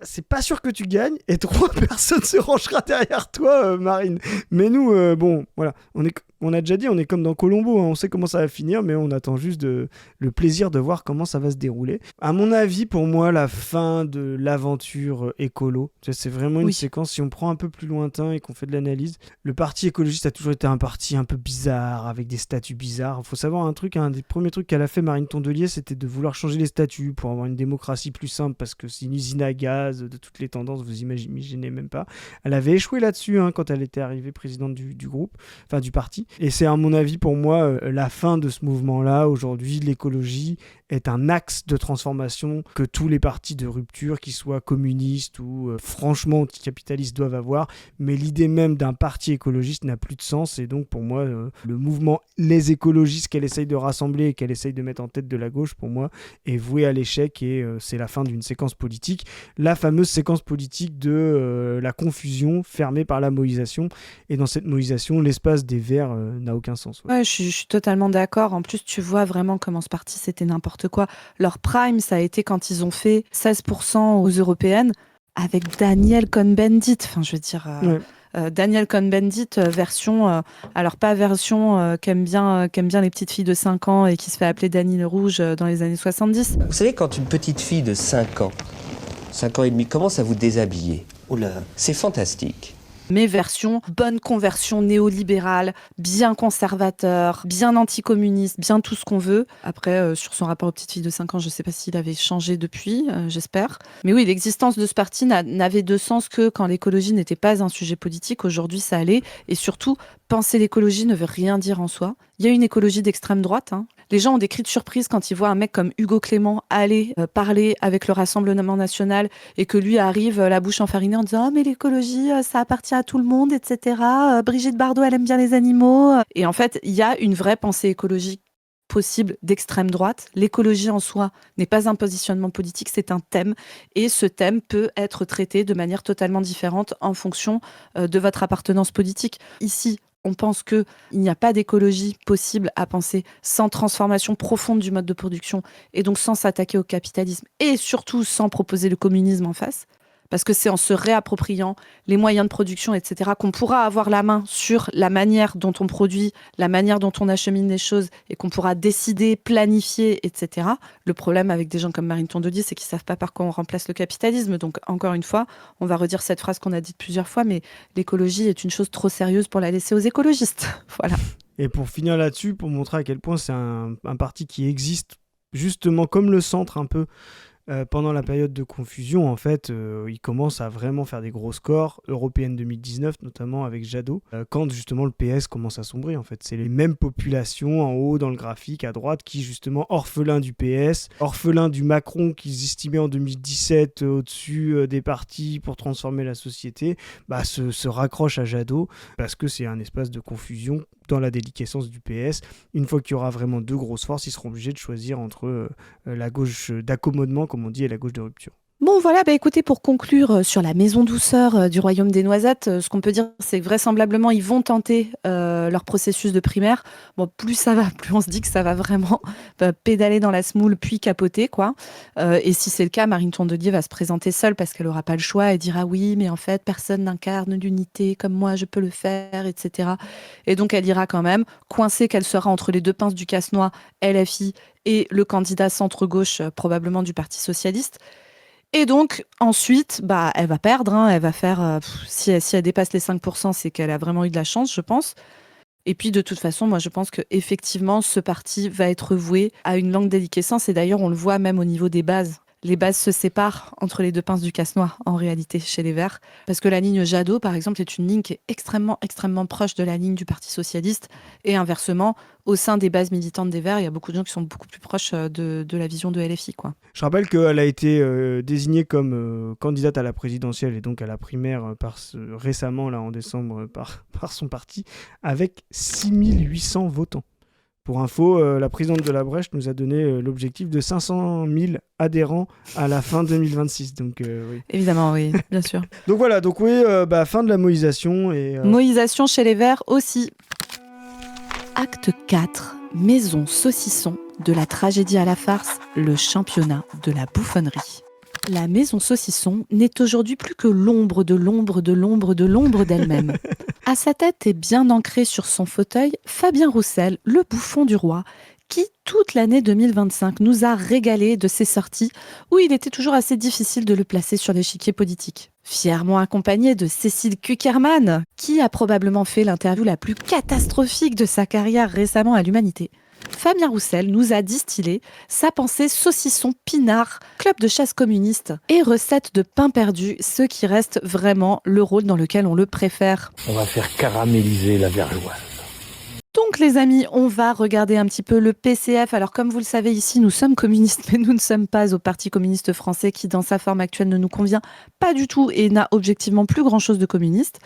c'est pas sûr que tu gagnes, et 3, personne se rangera derrière toi, Marine. Mais nous, bon, voilà, on a déjà dit, on est comme dans Colombo, hein, on sait comment ça va finir, mais on attend juste le plaisir de voir comment ça va se dérouler. À mon avis, pour moi, la fin de l'aventure écolo, c'est vraiment une séquence, si on prend un peu plus lointain et qu'on fait de l'analyse, le parti écologiste a toujours été un parti un peu bizarre, avec des statuts bizarres. Il faut savoir un truc, un des premiers trucs qu'elle a fait, Marine Tondelier, c'était de vouloir changer les statuts pour avoir une démocratie plus simple, parce que c'est une usine à gaz de toutes les tendances, vous imaginez même pas. Elle avait échoué là-dessus quand elle était arrivée présidente du groupe, enfin du parti. Et c'est à mon avis pour moi la fin de ce mouvement-là. Aujourd'hui, l'écologie est un axe de transformation que tous les partis de rupture, qu'ils soient communistes ou franchement anticapitalistes, doivent avoir. Mais l'idée même d'un parti écologiste n'a plus de sens. Et donc pour moi, le mouvement Les écologistes qu'elle essaye de rassembler et qu'elle essaye de mettre en tête de la gauche, pour moi, est voué à l'échec et c'est la fin d'une séquence politique. La fameuse séquence politique de la confusion fermée par la moïsation. Et dans cette moïsation, l'espace des Verts n'a aucun sens. Ouais, je suis totalement d'accord. En plus, tu vois vraiment comment ce parti, c'était n'importe quoi. Leur prime, ça a été quand ils ont fait 16% aux européennes avec Daniel Cohn-Bendit. Enfin, je veux dire... Daniel Cohn-Bendit version, alors pas version qu'aime bien les petites filles de 5 ans et qui se fait appeler Dany le Rouge dans les années 70. Vous savez, quand une petite fille de 5 ans et demi commence à vous déshabiller, c'est fantastique. mais version bonne conversion néolibérale, bien conservateur, bien anticommuniste, bien tout ce qu'on veut. Après, sur son rapport aux petites filles de 5 ans, je ne sais pas s'il avait changé depuis, j'espère. Mais oui, l'existence de ce parti n'avait de sens que quand l'écologie n'était pas un sujet politique. Aujourd'hui, ça allait. Et surtout, penser l'écologie ne veut rien dire en soi. Il y a une écologie d'extrême droite. Les gens ont des cris de surprise quand ils voient un mec comme Hugo Clément aller parler avec le Rassemblement national et que lui arrive la bouche enfarinée en disant « Oh mais l'écologie, ça appartient à tout le monde, etc. Brigitte Bardot, elle aime bien les animaux. » Et en fait, il y a une vraie pensée écologique possible d'extrême droite. L'écologie en soi n'est pas un positionnement politique, c'est un thème. Et ce thème peut être traité de manière totalement différente en fonction de votre appartenance politique. Ici, on pense qu'il n'y a pas d'écologie possible à penser sans transformation profonde du mode de production et donc sans s'attaquer au capitalisme et surtout sans proposer le communisme en face. Parce que c'est en se réappropriant les moyens de production, etc., qu'on pourra avoir la main sur la manière dont on produit, la manière dont on achemine les choses et qu'on pourra décider, planifier, etc. Le problème avec des gens comme Marine Tondelier, c'est qu'ils ne savent pas par quoi on remplace le capitalisme. Donc, encore une fois, on va redire cette phrase qu'on a dite plusieurs fois, mais l'écologie est une chose trop sérieuse pour la laisser aux écologistes. Voilà. Et pour finir là-dessus, pour montrer à quel point c'est un parti qui existe justement comme le centre un peu, pendant la période de confusion, en fait, il commence à vraiment faire des gros scores, européenne 2019 notamment avec Jadot, quand justement le PS commence à sombrer. En fait, c'est les mêmes populations en haut dans le graphique à droite qui justement orphelins du PS, orphelins du Macron qu'ils estimaient en 2017 au-dessus des partis pour transformer la société, se raccrochent à Jadot parce que c'est un espace de confusion dans la déliquescence du PS. Une fois qu'il y aura vraiment deux grosses forces, ils seront obligés de choisir entre la gauche d'accommodement, comme on dit, et la gauche de rupture. Bon voilà, écoutez, pour conclure sur la maison douceur du royaume des noisettes, ce qu'on peut dire, c'est que vraisemblablement, ils vont tenter leur processus de primaire. Bon, plus ça va, plus on se dit que ça va vraiment pédaler dans la semoule, puis capoter, quoi. Et si c'est le cas, Marine Tondelier va se présenter seule parce qu'elle n'aura pas le choix. Elle dira oui, mais en fait, personne n'incarne l'unité comme moi, je peux le faire, etc. Et donc, elle ira quand même, coincée qu'elle sera entre les deux pinces du casse-noix, LFI, et le candidat centre-gauche, probablement du Parti socialiste. Et donc, ensuite, elle va perdre. Elle va faire... si elle dépasse les 5%, c'est qu'elle a vraiment eu de la chance, je pense. Et puis, de toute façon, moi, je pense qu'effectivement, ce parti va être voué à une longue déliquescence. Et d'ailleurs, on le voit même au niveau des bases. Les bases se séparent entre les deux pinces du casse-noix, en réalité, chez les Verts. Parce que la ligne Jadot, par exemple, est une ligne qui est extrêmement, extrêmement proche de la ligne du Parti socialiste. Et inversement, au sein des bases militantes des Verts, il y a beaucoup de gens qui sont beaucoup plus proches de la vision de LFI, quoi. Je rappelle qu'elle a été désignée comme candidate à la présidentielle et donc à la primaire récemment, là, en décembre, par son parti, avec 6800 votants. Pour info, la présidente de la Brèche nous a donné l'objectif de 500 000 adhérents à la fin 2026. Donc, oui. Évidemment, oui, bien sûr. Donc voilà, fin de la moïsation. Moïsation chez les Verts aussi. Acte 4, maison saucisson, de la tragédie à la farce, le championnat de la bouffonnerie. La maison saucisson n'est aujourd'hui plus que l'ombre de l'ombre de l'ombre de l'ombre d'elle-même. À sa tête et bien ancré sur son fauteuil, Fabien Roussel, le bouffon du roi, qui, toute l'année 2025, nous a régalé de ses sorties où il était toujours assez difficile de le placer sur l'échiquier politique. Fièrement accompagné de Cécile Cukierman, qui a probablement fait l'interview la plus catastrophique de sa carrière récemment à l'Humanité, Fabien Roussel nous a distillé sa pensée saucisson pinard, club de chasse communiste et recette de pain perdu, ce qui reste vraiment le rôle dans lequel on le préfère. On va faire caraméliser la vergeoise. Donc les amis, on va regarder un petit peu le PCF. Alors comme vous le savez ici, nous sommes communistes, mais nous ne sommes pas au Parti communiste français qui dans sa forme actuelle ne nous convient pas du tout et n'a objectivement plus grand-chose de communiste.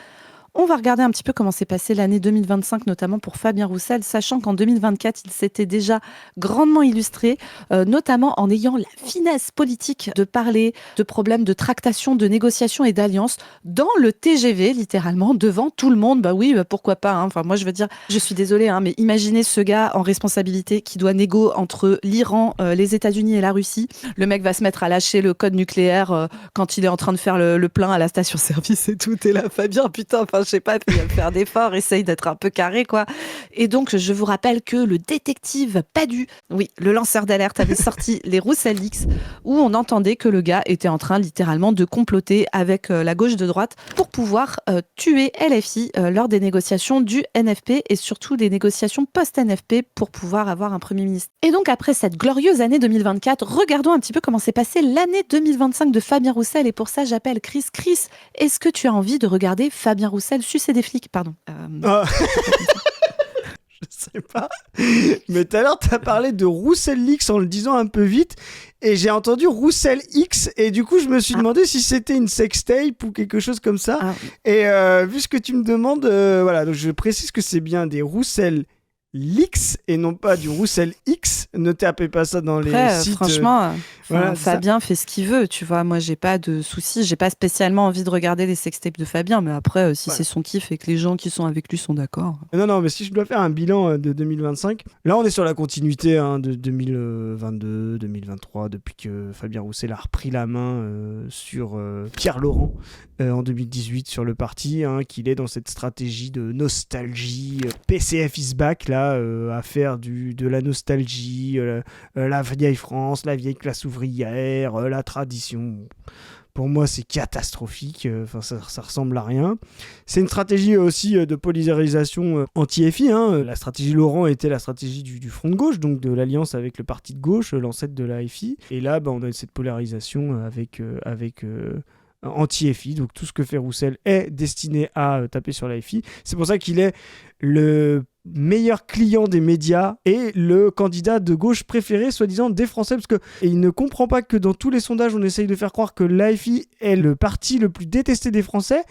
On va regarder un petit peu comment s'est passée l'année 2025, notamment pour Fabien Roussel, sachant qu'en 2024, il s'était déjà grandement illustré, notamment en ayant la finesse politique de parler de problèmes de tractation, de négociation et d'alliance dans le TGV, littéralement, devant tout le monde. Pourquoi pas, hein. Enfin, moi, je veux dire, je suis désolée, hein, mais imaginez ce gars en responsabilité qui doit négo entre l'Iran, les États-Unis et la Russie. Le mec va se mettre à lâcher le code nucléaire quand il est en train de faire le plein à la station-service et tout. Et là, Fabien, putain, enfin, je sais pas, faire d'efforts, essaye d'être un peu carré, quoi. Et donc, je vous rappelle que le détective Padu, oui, le lanceur d'alerte, avait sorti les Roussel Leaks, où on entendait que le gars était en train littéralement de comploter avec la gauche de droite pour pouvoir tuer LFI lors des négociations du NFP et surtout des négociations post-NFP pour pouvoir avoir un Premier ministre. Et donc, après cette glorieuse année 2024, regardons un petit peu comment s'est passée l'année 2025 de Fabien Roussel. Et pour ça, j'appelle Chris. Chris, est-ce que tu as envie de regarder Fabien Roussel sucer des flics? Pardon. Je sais pas. Mais tout à l'heure, t'as parlé de Roussel Leaks en le disant un peu vite. Et j'ai entendu Roussel X. Et du coup, je me suis demandé si c'était une sextape ou quelque chose comme ça. Et vu ce que tu me demandes, voilà. Donc je précise que c'est bien des Roussel Leaks et non pas du Roussel X. Ne tapez pas ça dans les sites. Franchement, voilà, Fabien fait ce qu'il veut, tu vois. Moi, j'ai pas de soucis. J'ai pas spécialement envie de regarder les sextapes de Fabien, mais après, si c'est son kiff et que les gens qui sont avec lui sont d'accord. Non, mais si je dois faire un bilan de 2025, là, on est sur la continuité de 2022, 2023, depuis que Fabien Roussel a repris la main sur Pierre Laurent en 2018 sur le parti, qu'il est dans cette stratégie de nostalgie. PCF is back, là, à faire de la nostalgie, la vieille France, la vieille classe ouvrière, la tradition. Pour moi, c'est catastrophique. Ça ressemble à rien. C'est une stratégie aussi de polarisation anti-FI. La stratégie Laurent était la stratégie du Front de gauche, donc de l'alliance avec le parti de gauche, l'ancêtre de la FI. Et là, on a cette polarisation avec anti-FI. Donc tout ce que fait Roussel est destiné à taper sur la FI. C'est pour ça qu'il est le meilleur client des médias et le candidat de gauche préféré, soi-disant, des Français, parce que il ne comprend pas que dans tous les sondages, on essaye de faire croire que l'AFI est le parti le plus détesté des Français.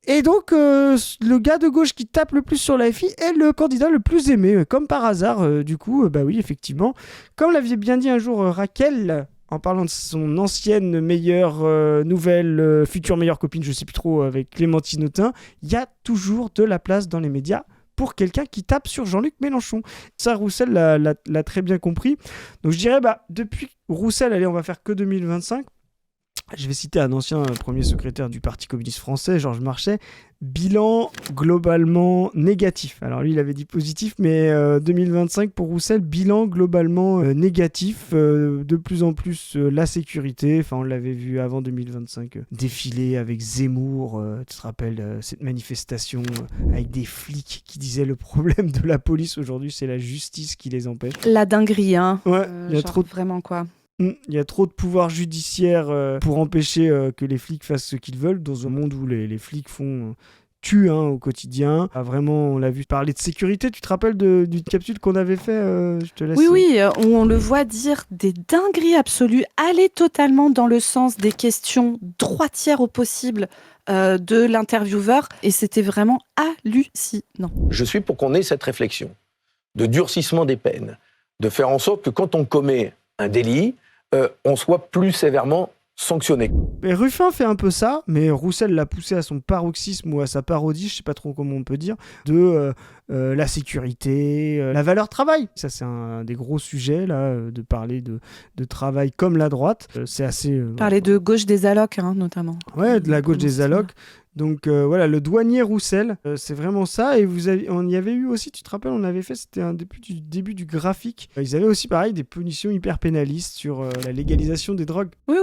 Et donc, le gars de gauche qui tape le plus sur l'AFI est le candidat le plus aimé. Comme par hasard, du coup, oui, effectivement. Comme l'avait bien dit un jour Raquel, en parlant de son ancienne meilleure nouvelle, future meilleure copine, je sais plus trop, avec Clémentine Autain, il y a toujours de la place dans les médias pour quelqu'un qui tape sur Jean-Luc Mélenchon. Ça, Roussel l'a très bien compris. Donc je dirais, depuis Roussel, allez, on va faire que 2025. Je vais citer un ancien premier secrétaire du Parti communiste français, Georges Marchais. Bilan globalement négatif. Alors lui, il avait dit positif, mais 2025 pour Roussel, bilan globalement négatif. De plus en plus la sécurité. Enfin, on l'avait vu avant 2025 défiler avec Zemmour. Tu te rappelles cette manifestation avec des flics qui disaient le problème de la police aujourd'hui, c'est la justice qui les empêche. La dinguerie, hein. Ouais, il y a trop vraiment quoi. Il y a trop de pouvoir judiciaire pour empêcher que les flics fassent ce qu'ils veulent dans un monde où les flics tuent au quotidien. Vraiment, on l'a vu parler de sécurité. Tu te rappelles d'une capsule qu'on avait fait je te laisse. Oui, où on le voit dire des dingueries absolues, aller totalement dans le sens des questions droitières au possible de l'intervieweur. Et c'était vraiment hallucinant. Je suis pour qu'on ait cette réflexion de durcissement des peines, de faire en sorte que quand on commet un délit, on soit plus sévèrement sanctionné. Mais Ruffin fait un peu ça, mais Roussel l'a poussé à son paroxysme ou à sa parodie, je sais pas trop comment on peut dire, de la sécurité, la valeur travail. Ça, c'est un des gros sujets, là, de parler de travail comme la droite. C'est assez... Parler de gauche des allocs, notamment. Ouais, de la gauche des allocs. Donc voilà, le douanier Roussel, c'est vraiment ça. Et on y avait eu aussi, tu te rappelles, on avait fait, c'était un début du graphique. Ils avaient aussi, pareil, des punitions hyper pénalistes sur la légalisation des drogues. Oui.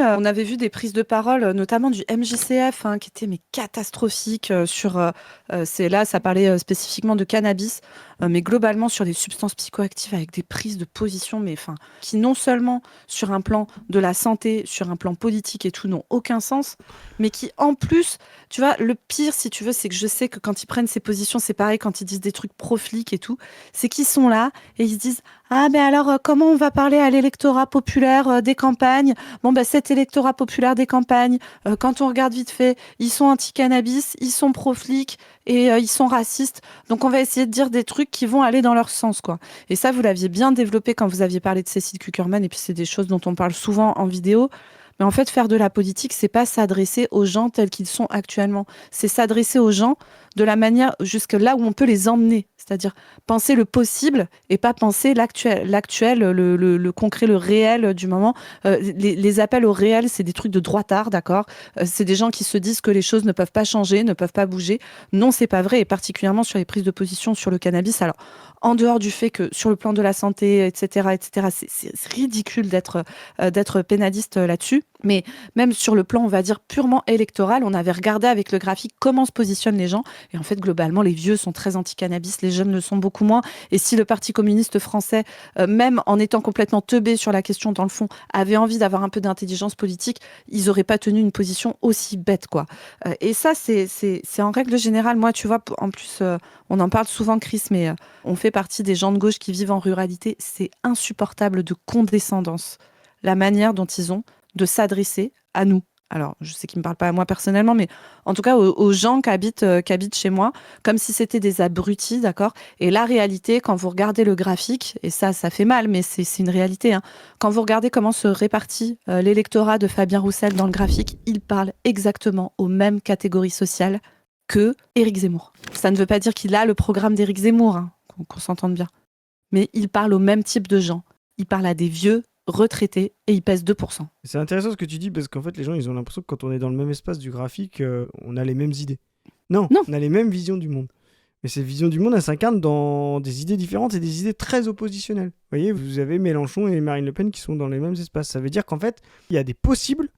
On avait vu des prises de parole, notamment du MJCF, qui étaient catastrophiques sur... là, ça parlait spécifiquement de cannabis, mais globalement sur les substances psychoactives avec des prises de position, qui non seulement sur un plan de la santé, sur un plan politique et tout, n'ont aucun sens, mais qui en plus, tu vois, le pire, si tu veux, c'est que je sais que quand ils prennent ces positions, c'est pareil quand ils disent des trucs pro-flics et tout, c'est qu'ils sont là et ils se disent « Ah, mais alors, comment on va parler à l'électorat populaire des campagnes ? Bon, cet électorat populaire des campagnes, quand on regarde vite fait, ils sont anti-cannabis, ils sont pro-flics et ils sont racistes. Donc, on va essayer de dire des trucs qui vont aller dans leur sens, quoi. » Et ça, vous l'aviez bien développé quand vous aviez parlé de Cécile Cukierman, et puis c'est des choses dont on parle souvent en vidéo. Mais en fait, faire de la politique, c'est pas s'adresser aux gens tels qu'ils sont actuellement. C'est s'adresser aux gens de la manière jusque là où on peut les emmener. C'est-à-dire penser le possible et pas penser l'actuel, le concret, le réel du moment. Les appels au réel, c'est des trucs de droitard, d'accord ? C'est des gens qui se disent que les choses ne peuvent pas changer, ne peuvent pas bouger. Non, c'est pas vrai, et particulièrement sur les prises de position sur le cannabis. Alors, en dehors du fait que sur le plan de la santé, etc., c'est ridicule d'être pénaliste là-dessus. Mais même sur le plan, on va dire, purement électoral, on avait regardé avec le graphique comment se positionnent les gens. Et en fait, globalement, les vieux sont très anti-cannabis, les jeunes le sont beaucoup moins. Et si le Parti communiste français, même en étant complètement teubé sur la question dans le fond, avait envie d'avoir un peu d'intelligence politique, ils n'auraient pas tenu une position aussi bête, quoi. Et ça, c'est en règle générale, moi, tu vois, en plus, on en parle souvent, Chris, mais on fait partie des gens de gauche qui vivent en ruralité. C'est insupportable de condescendance, la manière dont ils ont de s'adresser à nous. Alors, je sais qu'ils ne me parlent pas à moi personnellement, mais en tout cas aux gens qui habitent chez moi, comme si c'était des abrutis, d'accord ? Et la réalité, quand vous regardez le graphique, et ça fait mal, mais c'est une réalité, hein, quand vous regardez comment se répartit l'électorat de Fabien Roussel dans le graphique, il parle exactement aux mêmes catégories sociales que Éric Zemmour. Ça ne veut pas dire qu'il a le programme d'Éric Zemmour, hein, qu'on s'entende bien, mais il parle au même type de gens. Il parle à des vieux retraités et il pèse 2%. C'est intéressant ce que tu dis parce qu'en fait les gens ils ont l'impression que quand on est dans le même espace du graphique, on a les mêmes idées. Non, on a les mêmes visions du monde. Mais ces visions du monde, elles s'incarnent dans des idées différentes et des idées très oppositionnelles. Vous voyez, vous avez Mélenchon et Marine Le Pen qui sont dans les mêmes espaces. Ça veut dire qu'en fait, il y a des possibles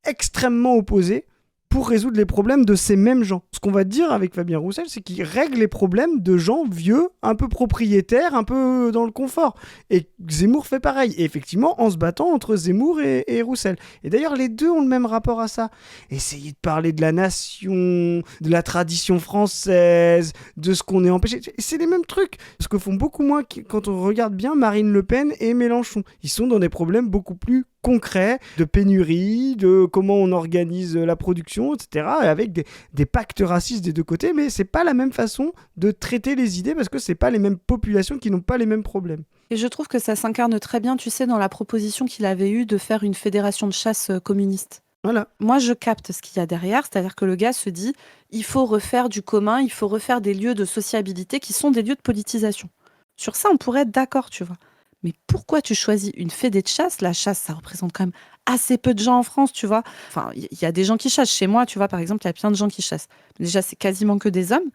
extrêmement opposés pour résoudre les problèmes de ces mêmes gens. Ce qu'on va dire avec Fabien Roussel, c'est qu'il règle les problèmes de gens vieux, un peu propriétaires, un peu dans le confort. Et Zemmour fait pareil. Et effectivement, en se battant entre Zemmour et Roussel. Et d'ailleurs, les deux ont le même rapport à ça. Essayer de parler de la nation, de la tradition française, de ce qu'on est empêché. C'est les mêmes trucs. Ce que font beaucoup moins quand on regarde bien Marine Le Pen et Mélenchon. Ils sont dans des problèmes beaucoup plus concret, de pénurie, de comment on organise la production, etc. avec des pactes racistes des deux côtés, mais c'est pas la même façon de traiter les idées parce que c'est pas les mêmes populations qui n'ont pas les mêmes problèmes. Et je trouve que ça s'incarne très bien, tu sais, dans la proposition qu'il avait eue de faire une fédération de chasse communiste. Voilà. Moi, je capte ce qu'il y a derrière, c'est-à-dire que le gars se dit, il faut refaire du commun, il faut refaire des lieux de sociabilité qui sont des lieux de politisation. Sur ça, on pourrait être d'accord, tu vois. Mais pourquoi tu choisis une fédé de chasse ? La chasse, ça représente quand même assez peu de gens en France, tu vois. Enfin, il y a des gens qui chassent. Chez moi, tu vois, par exemple, il y a plein de gens qui chassent. Déjà, c'est quasiment que des hommes.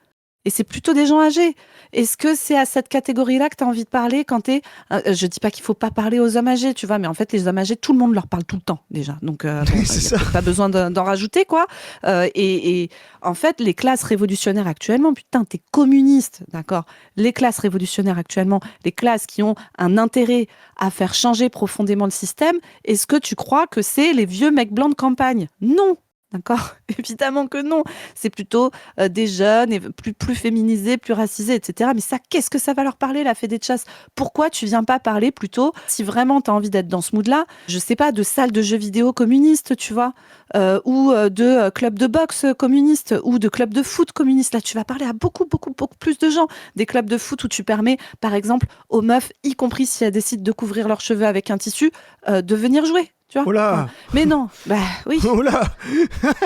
Et c'est plutôt des gens âgés. Est-ce que c'est à cette catégorie-là que tu as envie de parler quand tu es... Je dis pas qu'il faut pas parler aux hommes âgés, tu vois, mais en fait, les hommes âgés, tout le monde leur parle tout le temps, déjà. Donc, il n'y a pas besoin d'en rajouter, quoi. Et en fait, les classes révolutionnaires actuellement, putain, t'es communiste, d'accord ? Les classes révolutionnaires actuellement, les classes qui ont un intérêt à faire changer profondément le système, est-ce que tu crois que c'est les vieux mecs blancs de campagne ? Non. D'accord ? Évidemment que non. C'est plutôt des jeunes, et plus féminisés, plus racisés, etc. Mais ça, qu'est-ce que ça va leur parler, la fédé de chasse ? Pourquoi tu viens pas parler plutôt, si vraiment tu as envie d'être dans ce mood-là, je sais pas, de salles de jeux vidéo communistes, tu vois, ou de clubs de boxe communistes, ou de clubs de foot communistes. Là, tu vas parler à beaucoup plus de gens. Des clubs de foot où tu permets, par exemple, aux meufs, y compris si elles décident de couvrir leurs cheveux avec un tissu, de venir jouer. Tu vois ? Oh là ! Mais non, bah oui. Oh là !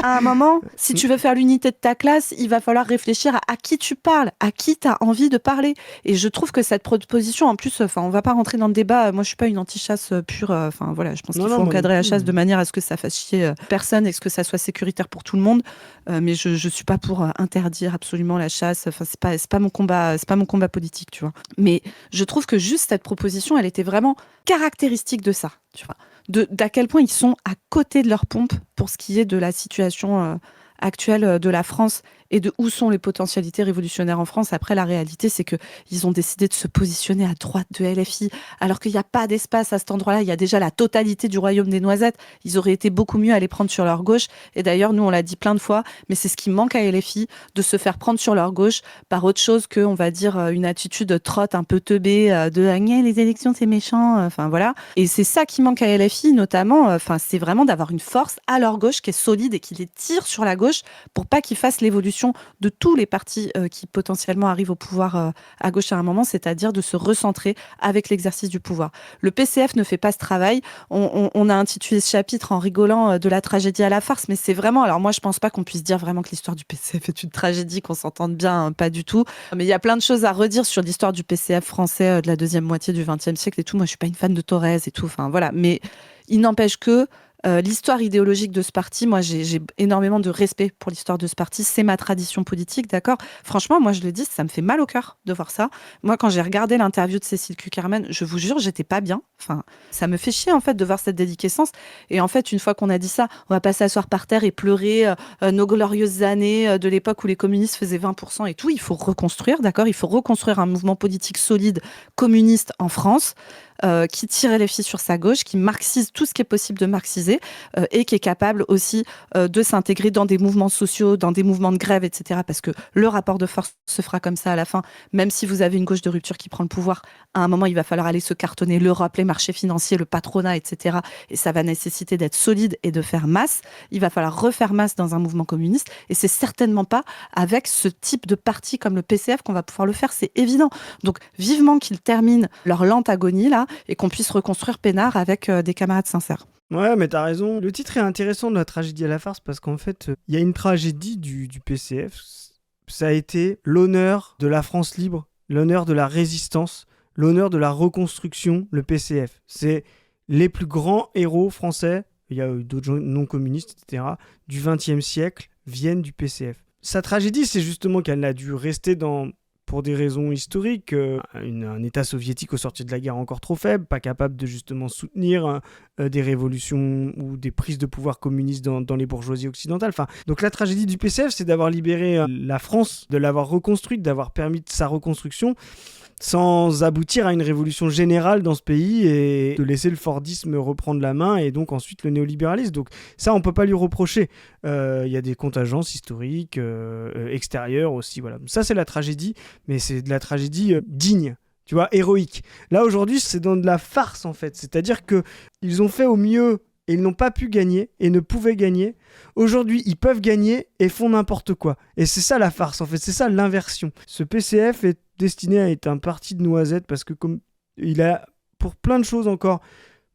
À un moment, si tu veux faire l'unité de ta classe, il va falloir réfléchir à qui tu parles, à qui tu as envie de parler. Et je trouve que cette proposition, en plus, on va pas rentrer dans le débat. Moi, je suis pas une anti-chasse pure. Voilà, je pense qu'il faut encadrer la chasse de manière à ce que ça fasse chier personne et que ça soit sécuritaire pour tout le monde. Mais je suis pas pour interdire absolument la chasse. Enfin, c'est pas mon combat politique, tu vois. Mais je trouve que juste cette proposition, elle était vraiment caractéristique de ça, tu vois. D'à quel point ils sont à côté de leur pompe pour ce qui est de la situation actuelle de la France et de où sont les potentialités révolutionnaires en France. Après, la réalité, c'est qu'ils ont décidé de se positionner à droite de LFI, alors qu'il n'y a pas d'espace à cet endroit-là. Il y a déjà la totalité du royaume des noisettes. Ils auraient été beaucoup mieux à les prendre sur leur gauche. Et d'ailleurs, nous, on l'a dit plein de fois, mais c'est ce qui manque à LFI, de se faire prendre sur leur gauche par autre chose que, on va dire, une attitude trotte un peu teubée de « les élections, c'est méchant ». Enfin, voilà. Et c'est ça qui manque à LFI, notamment. C'est vraiment d'avoir une force à leur gauche qui est solide et qui les tire sur la gauche pour pas qu'ils fassent l'évolution solution de tous les partis qui potentiellement arrivent au pouvoir à gauche à un moment, c'est-à-dire de se recentrer avec l'exercice du pouvoir. Le PCF ne fait pas ce travail. On a intitulé ce chapitre en rigolant de la tragédie à la farce, mais c'est vraiment... Alors moi, je pense pas qu'on puisse dire vraiment que l'histoire du PCF est une tragédie, qu'on s'entende bien, pas du tout. Mais il y a plein de choses à redire sur l'histoire du PCF français de la deuxième moitié du XXe siècle et tout. Moi, je suis pas une fan de Thorez et tout. Enfin, voilà. Mais il n'empêche que l'histoire idéologique de ce parti, moi j'ai énormément de respect pour l'histoire de ce parti, c'est ma tradition politique, d'accord ? Franchement, moi je le dis, ça me fait mal au cœur de voir ça. Moi quand j'ai regardé l'interview de Cécile Cukierman, je vous jure, j'étais pas bien. Enfin, ça me fait chier en fait de voir cette déliquescence. Et en fait, une fois qu'on a dit ça, on va pas s'asseoir par terre et pleurer nos glorieuses années de l'époque où les communistes faisaient 20% et tout. Il faut reconstruire, d'accord ? Il faut reconstruire un mouvement politique solide communiste en France. Qui tirait les fils sur sa gauche, qui marxise tout ce qui est possible de marxiser et qui est capable aussi de s'intégrer dans des mouvements sociaux, dans des mouvements de grève, etc. Parce que le rapport de force se fera comme ça à la fin. Même si vous avez une gauche de rupture qui prend le pouvoir, à un moment, il va falloir aller se cartonner l'Europe, les marchés financiers, le patronat, etc. Et ça va nécessiter d'être solide et de faire masse. Il va falloir refaire masse dans un mouvement communiste. Et c'est certainement pas avec ce type de parti comme le PCF qu'on va pouvoir le faire, c'est évident. Donc, vivement qu'ils terminent leur lente agonie, là, et qu'on puisse reconstruire peinard avec des camarades sincères. Ouais, mais t'as raison. Le titre est intéressant de la tragédie à la farce parce qu'en fait, il y a une tragédie du PCF. Ça a été l'honneur de la France libre, l'honneur de la résistance, l'honneur de la reconstruction, le PCF. C'est les plus grands héros français, il y a eu d'autres gens non communistes, etc., du XXe siècle viennent du PCF. Sa tragédie, c'est justement qu'elle a dû rester pour des raisons historiques, un État soviétique au sortir de la guerre encore trop faible, pas capable de justement soutenir des révolutions ou des prises de pouvoir communistes dans les bourgeoisies occidentales. Enfin, donc la tragédie du PCF, c'est d'avoir libéré la France, de l'avoir reconstruite, d'avoir permis sa reconstruction, sans aboutir à une révolution générale dans ce pays et de laisser le Fordisme reprendre la main et donc ensuite le néolibéralisme. Donc ça, on peut pas lui reprocher. Il y a des contingences historiques, extérieures aussi. Voilà. Ça, c'est la tragédie, mais c'est de la tragédie digne. Tu vois, héroïque. Là, aujourd'hui, c'est dans de la farce, en fait. C'est-à-dire qu'ils ont fait au mieux et ils n'ont pas pu gagner et ne pouvaient gagner. Aujourd'hui, ils peuvent gagner et font n'importe quoi. Et c'est ça la farce, en fait. C'est ça l'inversion. Ce PCF est destiné à être un parti de noisettes parce que comme il a, pour plein de choses encore,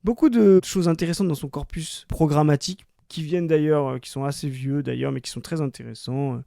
beaucoup de choses intéressantes dans son corpus programmatique, qui viennent d'ailleurs, qui sont assez vieux d'ailleurs, mais qui sont très intéressants.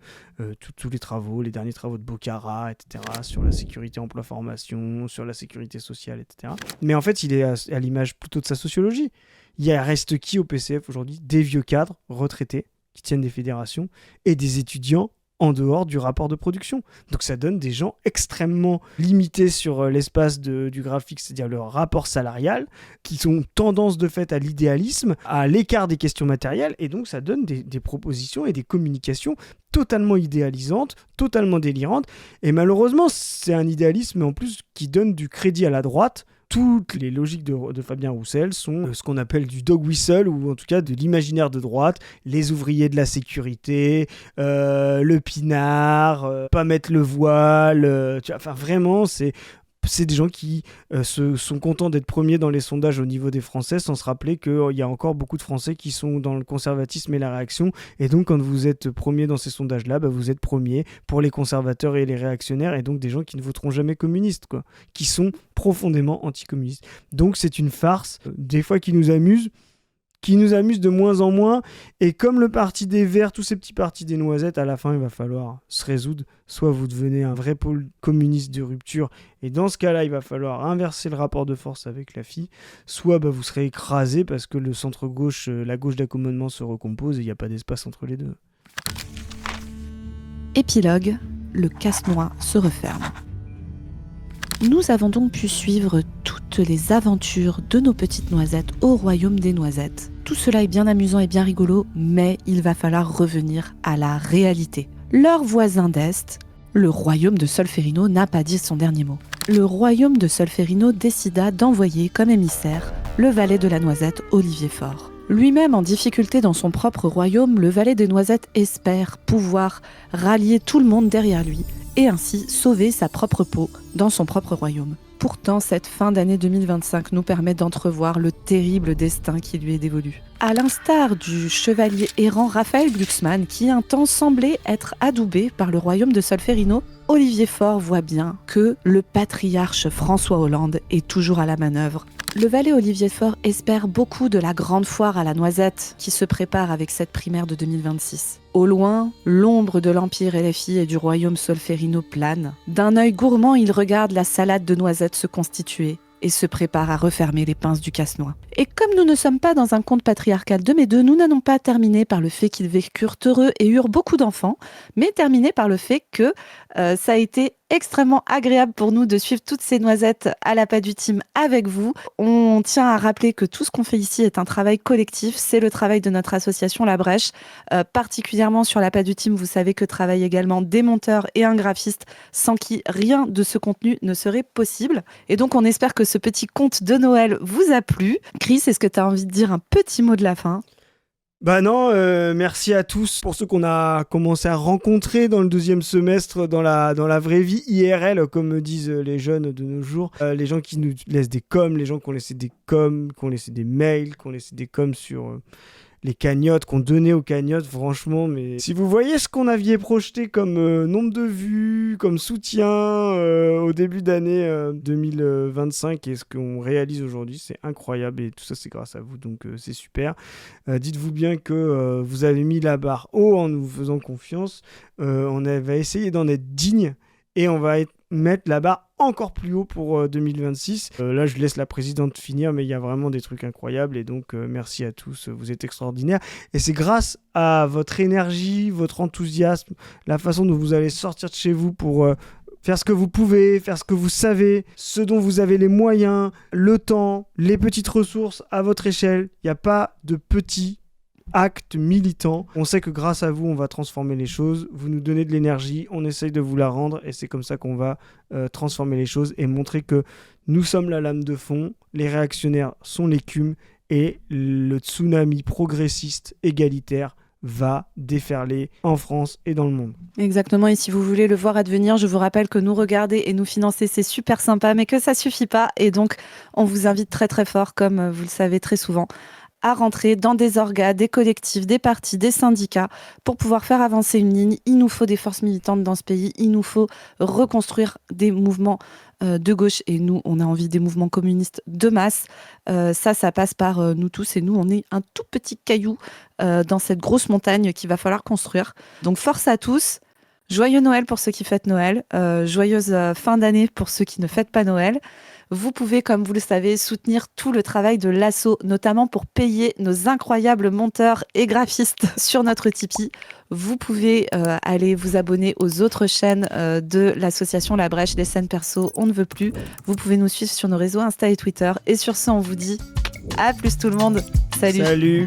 Tous les travaux, les derniers travaux de Bocara, etc., sur la sécurité emploi-formation, sur la sécurité sociale, etc. Mais en fait, il est à l'image plutôt de sa sociologie. Il reste qui au PCF aujourd'hui ? Des vieux cadres retraités qui tiennent des fédérations et des étudiants en dehors du rapport de production. Donc ça donne des gens extrêmement limités sur l'espace du graphique, c'est-à-dire leur rapport salarial, qui sont tendance de fait à l'idéalisme, à l'écart des questions matérielles, et donc ça donne des propositions et des communications totalement idéalisantes, totalement délirantes, et malheureusement c'est un idéalisme en plus qui donne du crédit à la droite. Toutes les logiques de Fabien Roussel sont ce qu'on appelle du dog whistle, ou en tout cas de l'imaginaire de droite, les ouvriers de la sécurité, le pinard, pas mettre le voile, enfin vraiment c'est des gens qui sont contents d'être premiers dans les sondages au niveau des Français sans se rappeler qu'il y a encore beaucoup de Français qui sont dans le conservatisme et la réaction. Et donc, quand vous êtes premier dans ces sondages-là, vous êtes premier pour les conservateurs et les réactionnaires, et donc des gens qui ne voteront jamais communistes, quoi, qui sont profondément anticommunistes. Donc, c'est une farce, des fois qui nous amuse de moins en moins, et comme le parti des Verts, tous ces petits partis des Noisettes, à la fin il va falloir se résoudre, soit vous devenez un vrai pôle communiste de rupture, et dans ce cas-là il va falloir inverser le rapport de force avec la FI, soit vous serez écrasé parce que le centre-gauche, la gauche d'accommodement se recompose et il n'y a pas d'espace entre les deux. Épilogue, le casse-noix se referme. Nous avons donc pu suivre toutes les aventures de nos petites noisettes au royaume des noisettes. Tout cela est bien amusant et bien rigolo, mais il va falloir revenir à la réalité. Leur voisin d'Est, le royaume de Solferino, n'a pas dit son dernier mot. Le royaume de Solferino décida d'envoyer comme émissaire le valet de la noisette, Olivier Faure. Lui-même en difficulté dans son propre royaume, le valet des noisettes espère pouvoir rallier tout le monde derrière lui et ainsi sauver sa propre peau dans son propre royaume. Pourtant, cette fin d'année 2025 nous permet d'entrevoir le terrible destin qui lui est dévolu. à l'instar du chevalier errant Raphaël Glucksmann, qui un temps semblait être adoubé par le royaume de Solferino, Olivier Faure voit bien que le patriarche François Hollande est toujours à la manœuvre. Le valet Olivier Faure espère beaucoup de la grande foire à la noisette qui se prépare avec cette primaire de 2026. Au loin, l'ombre de l'empire LFI et du royaume Solferino plane. D'un œil gourmand, il regarde la salade de noisettes se constituer et se prépare à refermer les pinces du casse-noix. Et comme nous ne sommes pas dans un conte patriarcal de Médeux, nous n'allons pas terminer par le fait qu'ils vécurent heureux et eurent beaucoup d'enfants, mais terminer par le fait que ça a été extrêmement agréable pour nous de suivre toutes ces noisettes à la pâte du team avec vous. On tient à rappeler que tout ce qu'on fait ici est un travail collectif, c'est le travail de notre association La Brèche, particulièrement sur la pâte du team. Vous savez que travaillent également des monteurs et un graphiste sans qui rien de ce contenu ne serait possible. Et donc on espère que ce petit conte de Noël vous a plu. Chris, est-ce que tu as envie de dire un petit mot de la fin ? Bah non, merci à tous pour ceux qu'on a commencé à rencontrer dans le deuxième semestre, dans la vraie vie IRL, comme disent les jeunes de nos jours. Les gens qui nous laissent des coms, les gens qui ont laissé des coms, qui ont laissé des mails, qui ont laissé des coms sur les cagnottes, qu'on donnait aux cagnottes, franchement. Mais si vous voyez ce qu'on aviez projeté comme nombre de vues, comme soutien au début d'année 2025 et ce qu'on réalise aujourd'hui, c'est incroyable et tout ça c'est grâce à vous, donc c'est super. Dites-vous bien que vous avez mis la barre haut en nous faisant confiance. On va essayer d'en être digne et on va mettre la barre encore plus haut pour 2026. Là, je laisse la présidente finir, mais il y a vraiment des trucs incroyables et donc merci à tous, vous êtes extraordinaires. Et c'est grâce à votre énergie, votre enthousiasme, la façon dont vous allez sortir de chez vous pour faire ce que vous pouvez, faire ce que vous savez, ce dont vous avez les moyens, le temps, les petites ressources à votre échelle. Il n'y a pas de petits acte militant. On sait que grâce à vous, on va transformer les choses. Vous nous donnez de l'énergie, on essaye de vous la rendre et c'est comme ça qu'on va transformer les choses et montrer que nous sommes la lame de fond, les réactionnaires sont l'écume et le tsunami progressiste égalitaire va déferler en France et dans le monde. Exactement, et si vous voulez le voir advenir, je vous rappelle que nous regarder et nous financer, c'est super sympa, mais que ça suffit pas. Et donc, on vous invite très très fort, comme vous le savez très souvent, à rentrer dans des orgas, des collectifs, des partis, des syndicats pour pouvoir faire avancer une ligne. Il nous faut des forces militantes dans ce pays, il nous faut reconstruire des mouvements de gauche et nous, on a envie des mouvements communistes de masse. Ça passe par nous tous et nous, on est un tout petit caillou dans cette grosse montagne qu'il va falloir construire. Donc force à tous. Joyeux Noël pour ceux qui fêtent Noël, joyeuse fin d'année pour ceux qui ne fêtent pas Noël. Vous pouvez, comme vous le savez, soutenir tout le travail de l'ASSO, notamment pour payer nos incroyables monteurs et graphistes sur notre Tipeee. Vous pouvez aller vous abonner aux autres chaînes de l'association La Brèche, des scènes perso, on ne veut plus. Vous pouvez nous suivre sur nos réseaux Insta et Twitter. Et sur ce, on vous dit à plus tout le monde. Salut. Salut.